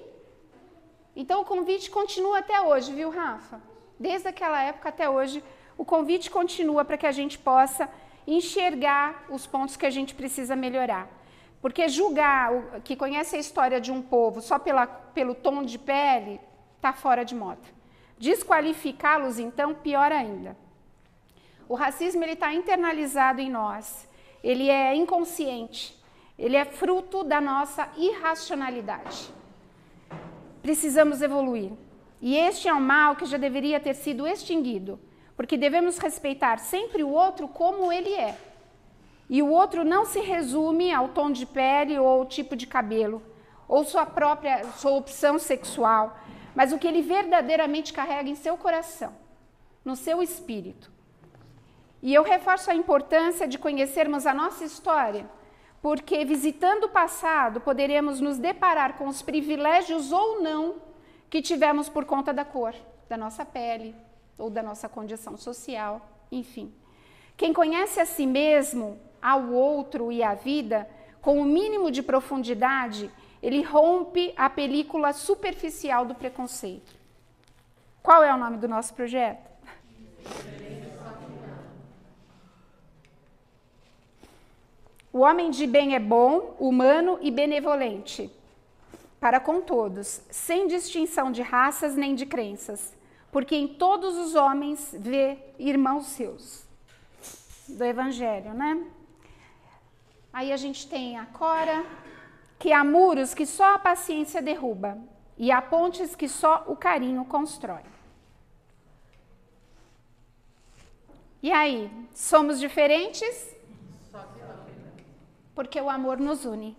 Então o convite continua até hoje, viu, Rafa? Desde aquela época até hoje, o convite continua para que a gente possa enxergar os pontos que a gente precisa melhorar. Porque julgar, que conhece a história de um povo só pelo tom de pele, está fora de moda. Desqualificá-los, então, pior ainda. O racismo está internalizado em nós. Ele é inconsciente. Ele é fruto da nossa irracionalidade. Precisamos evoluir. E este é um mal que já deveria ter sido extinguido, porque devemos respeitar sempre o outro como ele é. E o outro não se resume ao tom de pele ou ao tipo de cabelo, ou sua opção sexual, mas o que ele verdadeiramente carrega em seu coração, no seu espírito. E eu reforço a importância de conhecermos a nossa história, porque visitando o passado poderemos nos deparar com os privilégios ou não que tivemos por conta da cor, da nossa pele, ou da nossa condição social, enfim. Quem conhece a si mesmo, ao outro e à vida, com o mínimo de profundidade, ele rompe a película superficial do preconceito. Qual é o nome do nosso projeto? O homem de bem é bom, humano e benevolente, para com todos, sem distinção de raças nem de crenças, porque em todos os homens vê irmãos seus. Do Evangelho, né? Aí a gente tem a Cora, que há muros que só a paciência derruba, e há pontes que só o carinho constrói. E aí, somos diferentes? Só que não. Porque o amor nos une.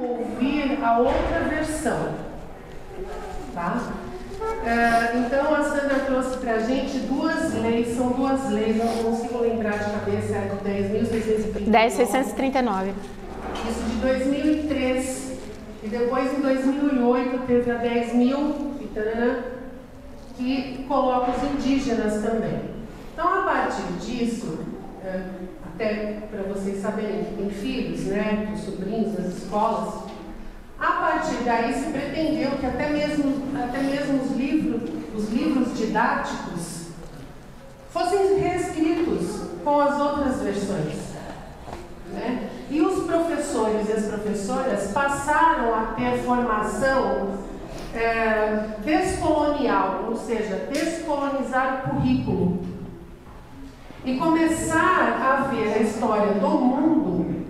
Ouvir a outra versão, tá? Então a Sandra trouxe pra gente duas leis, são duas leis, não consigo lembrar de cabeça, é de 10.639. Isso de 2003, e depois em 2008 teve a 10.000 que coloca os indígenas também. Então a partir disso, até para vocês saberem que tem filhos, netos, sobrinhos nas escolas, a partir daí se pretendeu que até mesmo os livros didáticos fossem reescritos com as outras versões, né? E os professores e as professoras passaram a ter formação descolonial, ou seja, descolonizar o currículo e começar a ver a história do mundo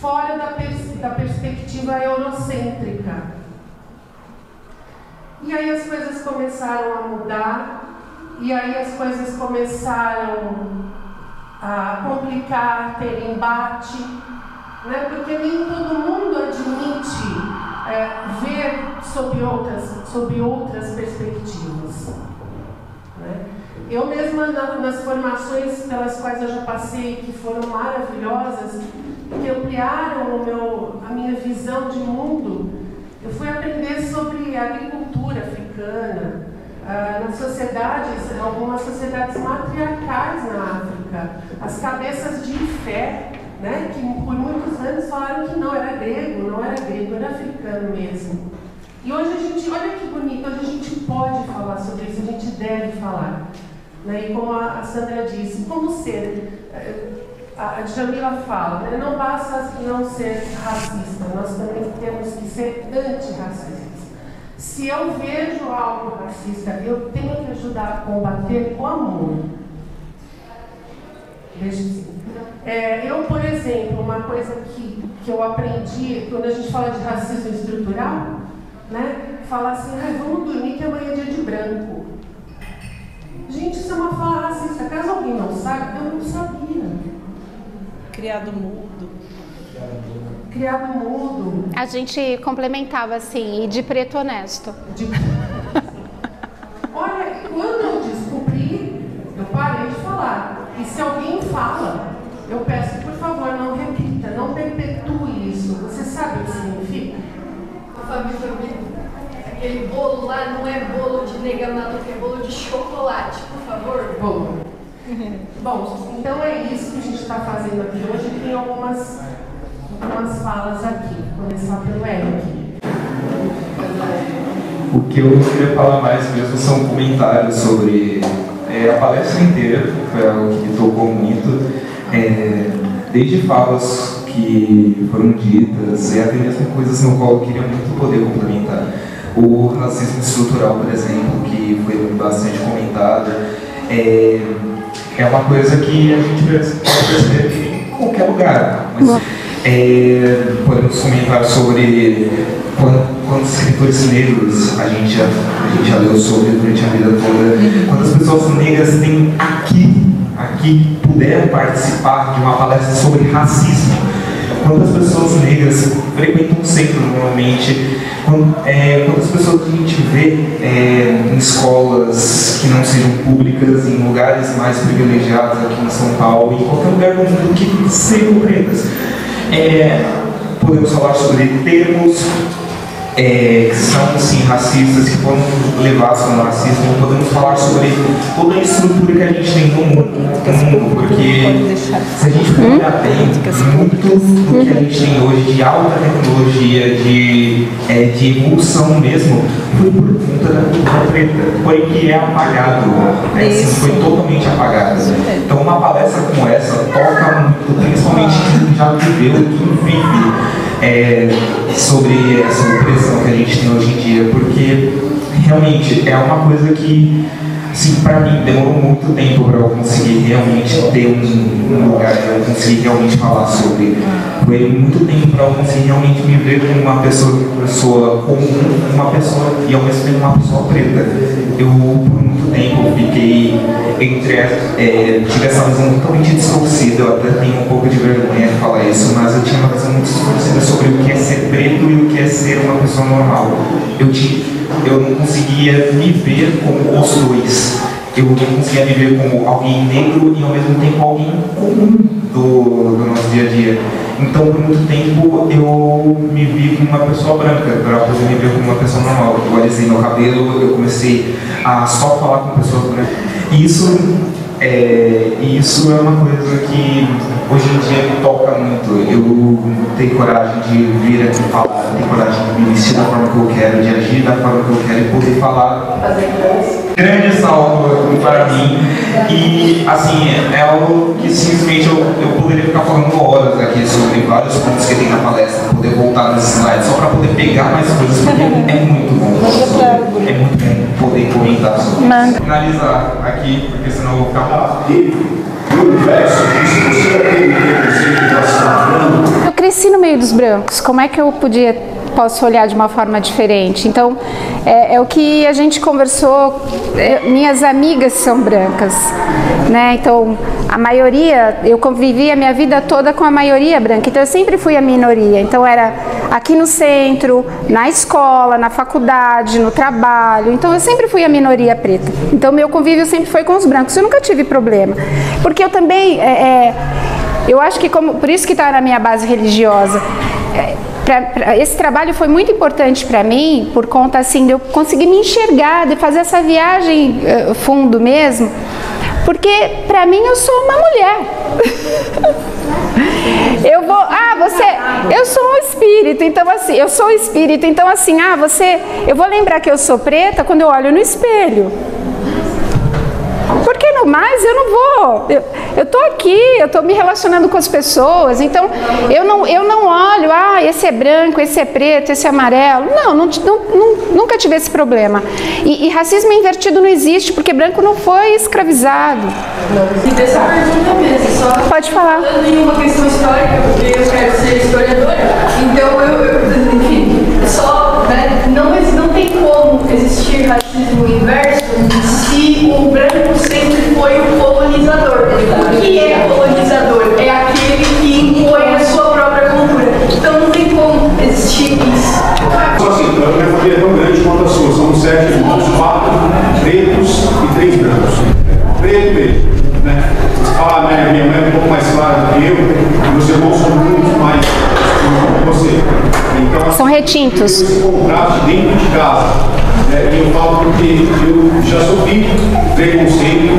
fora da perspectiva eurocêntrica. E aí as coisas começaram a mudar, e aí as coisas começaram a complicar, ter embate, né? Porque nem todo mundo admite ver sob outras perspectivas, né? Eu mesma, nas formações pelas quais eu já passei, que foram maravilhosas, que ampliaram a minha visão de mundo, eu fui aprender sobre a agricultura africana, nas sociedades, algumas sociedades matriarcais na África, as cabeças de fé, né? Que por muitos anos falaram que não era grego, era africano mesmo. E hoje a gente, olha que bonito, hoje a gente pode falar sobre isso, a gente deve falar. Né? E como a Sandra disse, como ser, a Djamila fala, né? Não basta não ser racista, nós também temos que ser antirracistas. Se eu vejo algo racista, eu tenho que ajudar a combater com amor. Veja assim. Eu, por exemplo, uma coisa que eu aprendi, quando a gente fala de racismo estrutural, né? Fala assim, vamos dormir que amanhã é dia de branco. Gente, isso é uma fala racista. Caso alguém não saiba, eu não sabia. Criado mudo. Criado mudo. A gente complementava assim, e de preto honesto. Olha, quando eu descobri, eu parei de falar. E se alguém fala, eu peço, por favor, não repita, não perpetue isso. Você sabe o que significa? Aquele bolo lá não é bolo de negamato, é bolo de chocolate, por favor. Bom, então é isso que a gente está fazendo aqui hoje. Tem algumas falas aqui. Vou começar pelo Eric. O que eu queria falar mais mesmo são comentários sobre a palestra inteira, foi algo que me tocou muito, desde falas que foram ditas e até mesmo coisas no qual eu queria muito poder complementar. O racismo estrutural, por exemplo, que foi bastante comentado, é uma coisa que a gente pode perceber em qualquer lugar. Mas, podemos comentar sobre quantos escritores negros a gente já leu sobre durante a vida toda, quantas pessoas negras têm aqui puderam participar de uma palestra sobre racismo, quantas pessoas negras frequentam o centro normalmente, quantas pessoas a gente vê em escolas que não sejam públicas, em lugares mais privilegiados aqui em São Paulo, em qualquer lugar do mundo que sejam pretas. Podemos falar sobre termos que são sim racistas, que foram levados ao racismo. Podemos falar sobre toda a estrutura que a gente tem no mundo, porque se a gente for olhar bem, muito do que a gente tem hoje de alta tecnologia, de evolução mesmo, foi por conta da cultura preta, porém que é apagado, foi totalmente apagado. Então uma palestra como essa toca muito, principalmente quem já viveu, quem vive sobre essa opressão que a gente tem hoje em dia, porque realmente é uma coisa que, assim, para mim demorou muito tempo para eu conseguir realmente ter um lugar, para eu conseguir realmente falar sobre. Foi muito tempo para eu conseguir realmente me ver como uma pessoa comum, uma pessoa e ao mesmo tempo uma pessoa preta. Eu por muito tempo fiquei tive essa visão totalmente distorcida. Eu até tenho um pouco de vergonha de falar isso, mas eu tinha uma visão muito distorcida sobre o que é ser preto e o que é ser uma pessoa normal. Eu não conseguia me ver como os dois. Eu não conseguia me ver como alguém negro e ao mesmo tempo alguém comum do nosso dia a dia. Então, por muito tempo, eu me vi como uma pessoa branca, para poder me ver como uma pessoa normal. Eu alisei meu cabelo, eu comecei a só falar com pessoas brancas. E isso é uma coisa que hoje em dia me toca muito. Eu tenho coragem de vir aqui falar, tenho coragem de me vestir da forma que eu quero, de agir da forma que eu quero e poder falar. Grande salto para mim. E assim, é algo que simplesmente eu poderia ficar falando horas aqui sobre vários pontos que tem na palestra, poder voltar nos slides só para poder pegar mais coisas, porque é muito bom. É muito bom poder comentar sobre isso. Finalizar aqui, porque senão eu vou ficar Eu cresci no meio dos brancos, como é que eu posso olhar de uma forma diferente? Então, é o que a gente conversou, minhas amigas são brancas, né? Então, a maioria, eu convivi a minha vida toda com a maioria branca, então eu sempre fui a minoria. Então, era aqui no centro, na escola, na faculdade, no trabalho, então eu sempre fui a minoria preta. Então, meu convívio sempre foi com os brancos, eu nunca tive problema, porque eu também, eu acho que por isso que está na minha base religiosa, esse trabalho foi muito importante para mim, por conta assim de eu conseguir me enxergar, de fazer essa viagem fundo mesmo, Porque para mim eu sou uma mulher. Eu sou um espírito, então assim, eu sou espírito, então assim, eu vou lembrar que eu sou preta quando eu olho no espelho. Porque no mais eu não vou, eu tô aqui, eu tô me relacionando com as pessoas, então eu não olho, esse é branco, esse é preto, esse é amarelo. Nunca tive esse problema. E racismo invertido não existe, porque branco não foi escravizado. E dessa pergunta mesmo, só pode falar. Falando em uma questão histórica, porque eu quero ser historiadora, então enfim, só, né, não tem como existir racismo inverso se o branco sempre foi o colonizador. O que é colonizador? É aquele que impõe a sua própria cultura. Então não tem como existir isso. Só assim, a minha família é tão grande quanto a sua. Somos 7 irmãos, 4 pretos e 3 brancos. Preto mesmo, né? Você fala, minha mãe é um pouco mais clara do que eu, e meus irmãos são muito mais que você. Então, assim, são retintos. Esse contraste dentro de casa. E eu falo porque eu já sofri preconceito.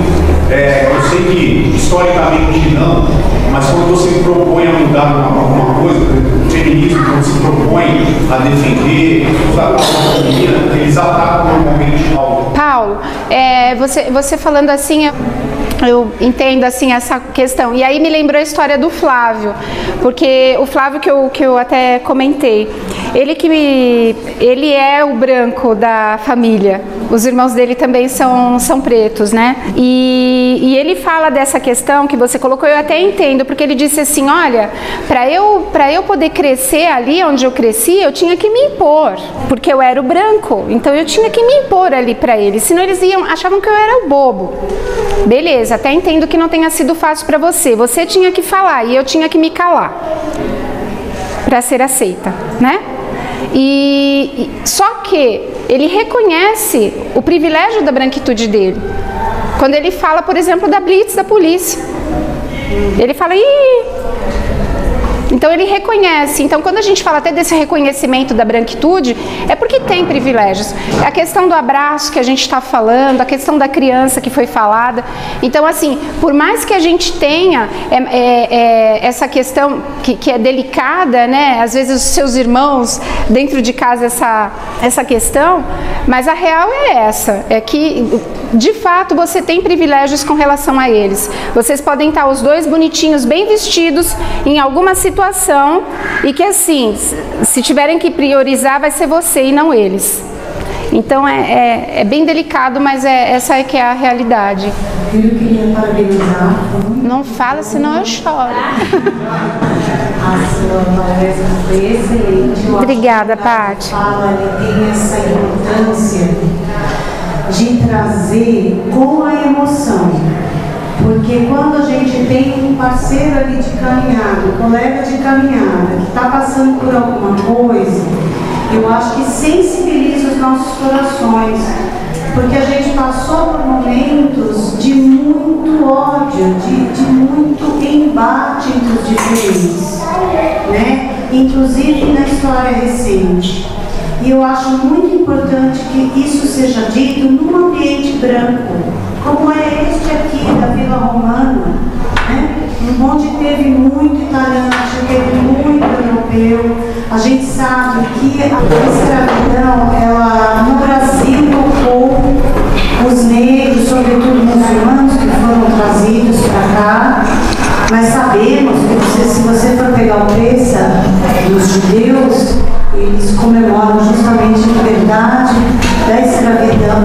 Eu sei que historicamente não, mas quando você propõe a mudar alguma coisa, o feminismo, quando se propõe a defender a autonomia, eles atacam normalmente algo. Paulo, você falando assim, eu entendo assim essa questão. E aí me lembrou a história do Flávio, porque o Flávio que eu até comentei, ele é o branco da família. Os irmãos dele também são pretos, né? E ele fala dessa questão que você colocou, eu até entendo, porque ele disse assim, olha, para eu poder crescer ali onde eu cresci, eu tinha que me impor, porque eu era o branco, então eu tinha que me impor ali para eles, senão eles achavam que eu era o bobo. Beleza, até entendo que não tenha sido fácil para você tinha que falar e eu tinha que me calar para ser aceita, né? Só que ele reconhece o privilégio da branquitude dele. Quando ele fala, por exemplo, da blitz da polícia, ele fala, então ele reconhece. Então quando a gente fala até desse reconhecimento da branquitude, é porque tem privilégios. A questão do abraço que a gente está falando, a questão da criança que foi falada. Então assim, por mais que a gente tenha essa questão que é delicada, né? Às vezes os seus irmãos dentro de casa essa questão, mas a real é essa, é que de fato você tem privilégios com relação a eles. Vocês podem estar os dois bonitinhos, bem vestidos em alguma situação e que assim, se tiverem que priorizar vai ser você e não eles. Então é bem delicado, mas essa é que é a realidade. Eu queria parabenizar. Não fala, senão eu choro. A sua palestra foi excelente. Obrigada, Paty. Tem essa importância de trazer com a emoção. Porque quando a gente tem um parceiro ali de caminhada, um colega de caminhada, que está passando por alguma coisa, eu acho que sensibiliza os nossos corações. Porque a gente passou por momentos de muito ódio, de muito embate entre os diferentes, né? Inclusive na história recente. E eu acho muito importante que isso seja dito num ambiente branco, como é este aqui da Vila Romana, né? Onde teve muito italiano, teve muito europeu. A gente sabe que a escravidão, ela no Brasil tocou os negros, sobretudo muçulmanos, que foram trazidos para cá. Mas sabemos que se você for pegar o Pêssar dos judeus, eles comemoram justamente a liberdade da escravidão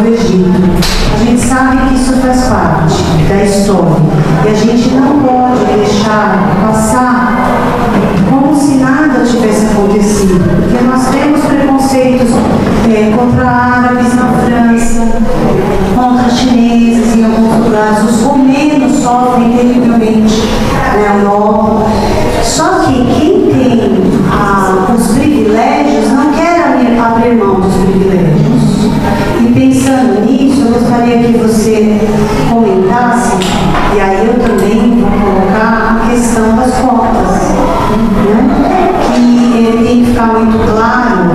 do Egito. A gente sabe que isso faz parte da história e a gente não pode deixar passar como se nada tivesse acontecido, porque nós temos preconceitos contra árabes na França, contra chineses em alguns lugares, os romenos sofrem terrivelmente na Europa. Só que quem tem os privilégios não quer abrir mão dos privilégios. E pensando nisso, eu gostaria que você comentasse, e aí eu também vou colocar a questão das cotas, né? Que tem que ficar muito claro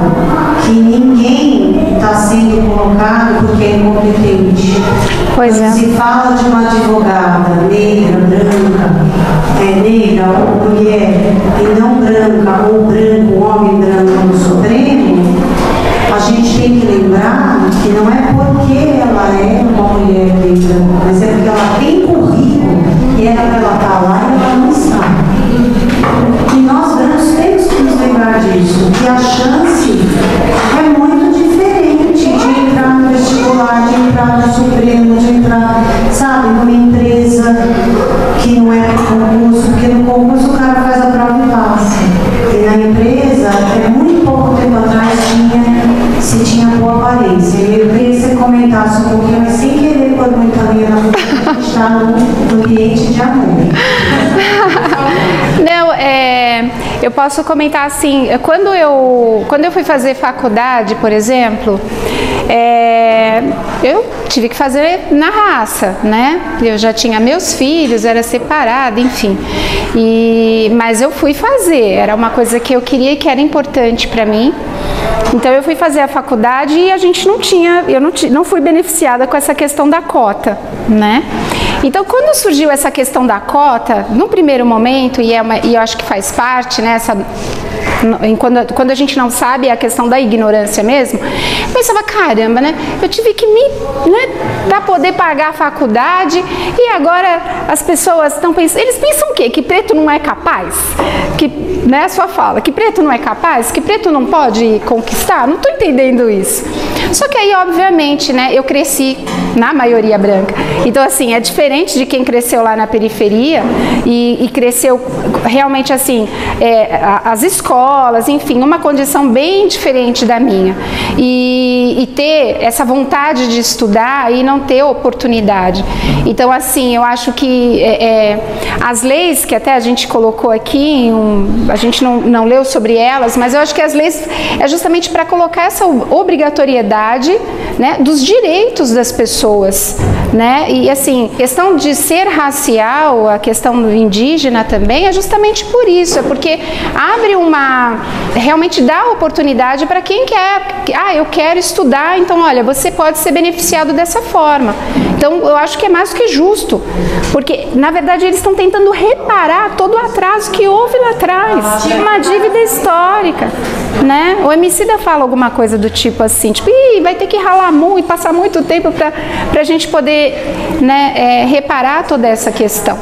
que ninguém está sendo colocado porque é incompetente. Pois é. Se fala de uma advogada negra, branca, negra ou mulher, e não branca ou branco, homem branco no Supremo, a gente tem que lembrar que não é porque ela é uma mulher negra, mas é porque ela tem currículo e era para ela estar lá e ela não está. E nós brancos temos que nos lembrar disso, que a chance é muito diferente de entrar no vestibular, de entrar no Supremo, de entrar, sabe, numa empresa que não é concurso, porque no concurso o cara faz a prova e passa. E na empresa, muito pouco tempo atrás, se tinha boa aparência. Eu queria que você comentasse um pouquinho, mas sem querer pôr muita linha na frente, a gente está no ambiente de amor. Não, eu posso comentar assim, quando eu fui fazer faculdade, por exemplo, eu tive que fazer na raça, né? Eu já tinha meus filhos, era separada, enfim. Mas eu fui fazer, era uma coisa que eu queria e que era importante para mim. Então eu fui fazer a faculdade e a gente não fui beneficiada com essa questão da cota, né? Então quando surgiu essa questão da cota, no primeiro momento, e eu acho que faz parte, né, quando a gente não sabe, é a questão da ignorância mesmo, eu pensava, caramba, né, eu tive que para poder pagar a faculdade, e agora as pessoas estão pensando, eles pensam o quê? Que preto não é capaz? Que, né, a sua fala, que preto não é capaz? Que preto não pode conquistar? Não estou entendendo isso. Só que aí, obviamente, né, eu cresci na maioria branca, então assim, é diferente de quem cresceu lá na periferia e cresceu realmente assim, as escolas, enfim, uma condição bem diferente da minha, e ter essa vontade de estudar e não ter oportunidade. Então assim, eu acho que as leis que até a gente colocou aqui, a gente não leu sobre elas, mas eu acho que as leis é justamente para colocar essa obrigatoriedade, né, dos direitos das pessoas, né? E assim, questão de ser racial, a questão do indígena também é justamente por isso, é porque abre realmente dá oportunidade para quem quer, eu quero estudar, então olha, você pode ser beneficiado dessa forma. Então eu acho que é mais do que justo, porque na verdade eles estão tentando reparar todo o atraso que houve lá atrás, uma dívida histórica, né? O Emicida fala alguma coisa do tipo assim, tipo, vai ter que ralar muito, passar muito tempo para a gente poder, né, reparar toda essa questão,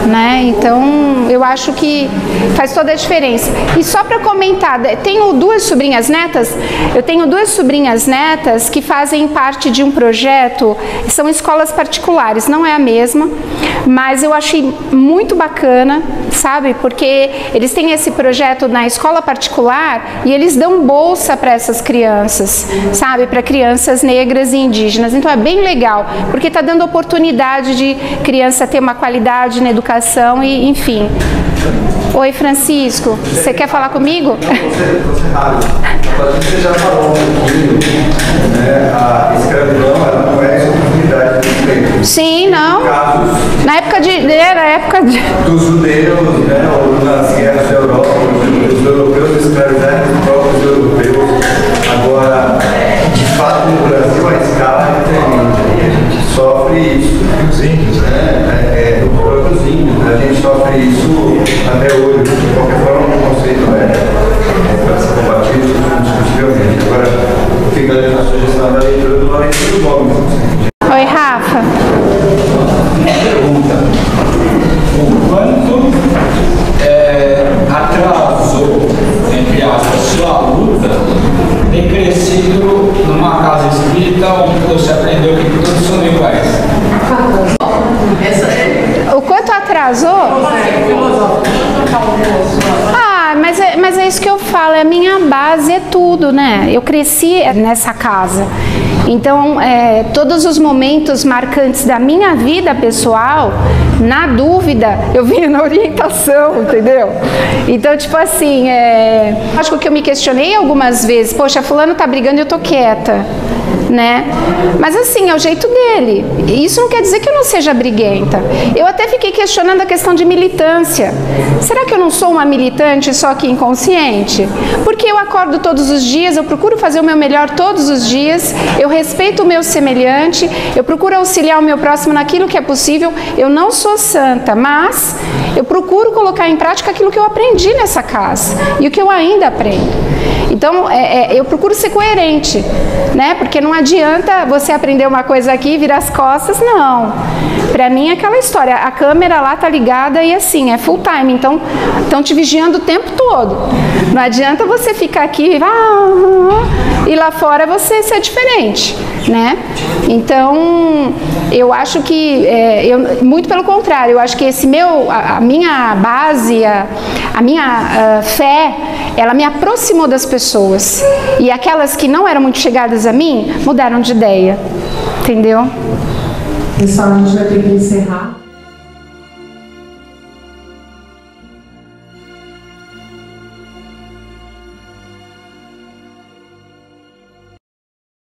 né? Então eu acho que faz toda a diferença. E só para comentar, tenho duas sobrinhas netas, que fazem parte de um projeto, são escolas particulares, não é a mesma, mas eu achei muito bacana, sabe? Porque eles têm esse projeto na escola particular e eles dão bolsa para essas crianças, sabe? Para crianças negras e indígenas. Então é bem legal, porque está dando oportunidade de criança ter uma qualidade na educação e, enfim. Oi, Francisco, você quer falar comigo? Você já falou um pouquinho, né? A escravidão, ela não é oportunidade de emprego. Sim, não. Na época dos judeus, né? Ou nas guerras da Europa, os europeus escravizaram os próprios europeus. Agora, de fato, no Brasil a escala é tremenda. E a gente sofre isso. Os índios, né? Os próprios índios, a gente sofre isso até hoje. De qualquer forma, o conceito para ser combatido indiscutivelmente. Agora, fica ali na sugestão da leitura do Lourenço do Gomes. Oi, Rafa. Pergunta: o quanto atrasou, entre aspas, sua luta ter crescido numa casa espírita onde você aprendeu que todos são iguais? O quanto atrasou? Mas é isso que eu falo, a minha base é tudo, né? Eu cresci nessa casa. Então, todos os momentos marcantes da minha vida pessoal, na dúvida, eu vinha na orientação, entendeu? Então, tipo assim, acho que eu me questionei algumas vezes, poxa, fulano tá brigando e eu tô quieta. né? Mas assim, é o jeito dele. Isso não quer dizer que eu não seja briguenta. Eu até fiquei questionando a questão de militância. Será que eu não sou uma militante só que inconsciente? Porque eu acordo todos os dias, eu procuro fazer o meu melhor todos os dias, eu respeito o meu semelhante, eu procuro auxiliar o meu próximo naquilo que é possível. Eu não sou santa, mas eu procuro colocar em prática aquilo que eu aprendi nessa casa e o que eu ainda aprendo. Então, eu procuro ser coerente, né? Porque não adianta você aprender uma coisa aqui e virar as costas, não. Pra mim é aquela história, a câmera lá tá ligada e assim, é full time, então estão te vigiando o tempo todo. Não adianta você ficar aqui e lá fora você ser diferente, né? Então, eu acho que, muito pelo contrário, eu acho que a minha base, a minha fé, ela me aproximou das pessoas. E aquelas que não eram muito chegadas a mim, mudaram de ideia. Entendeu? Pessoal, a gente vai ter que encerrar.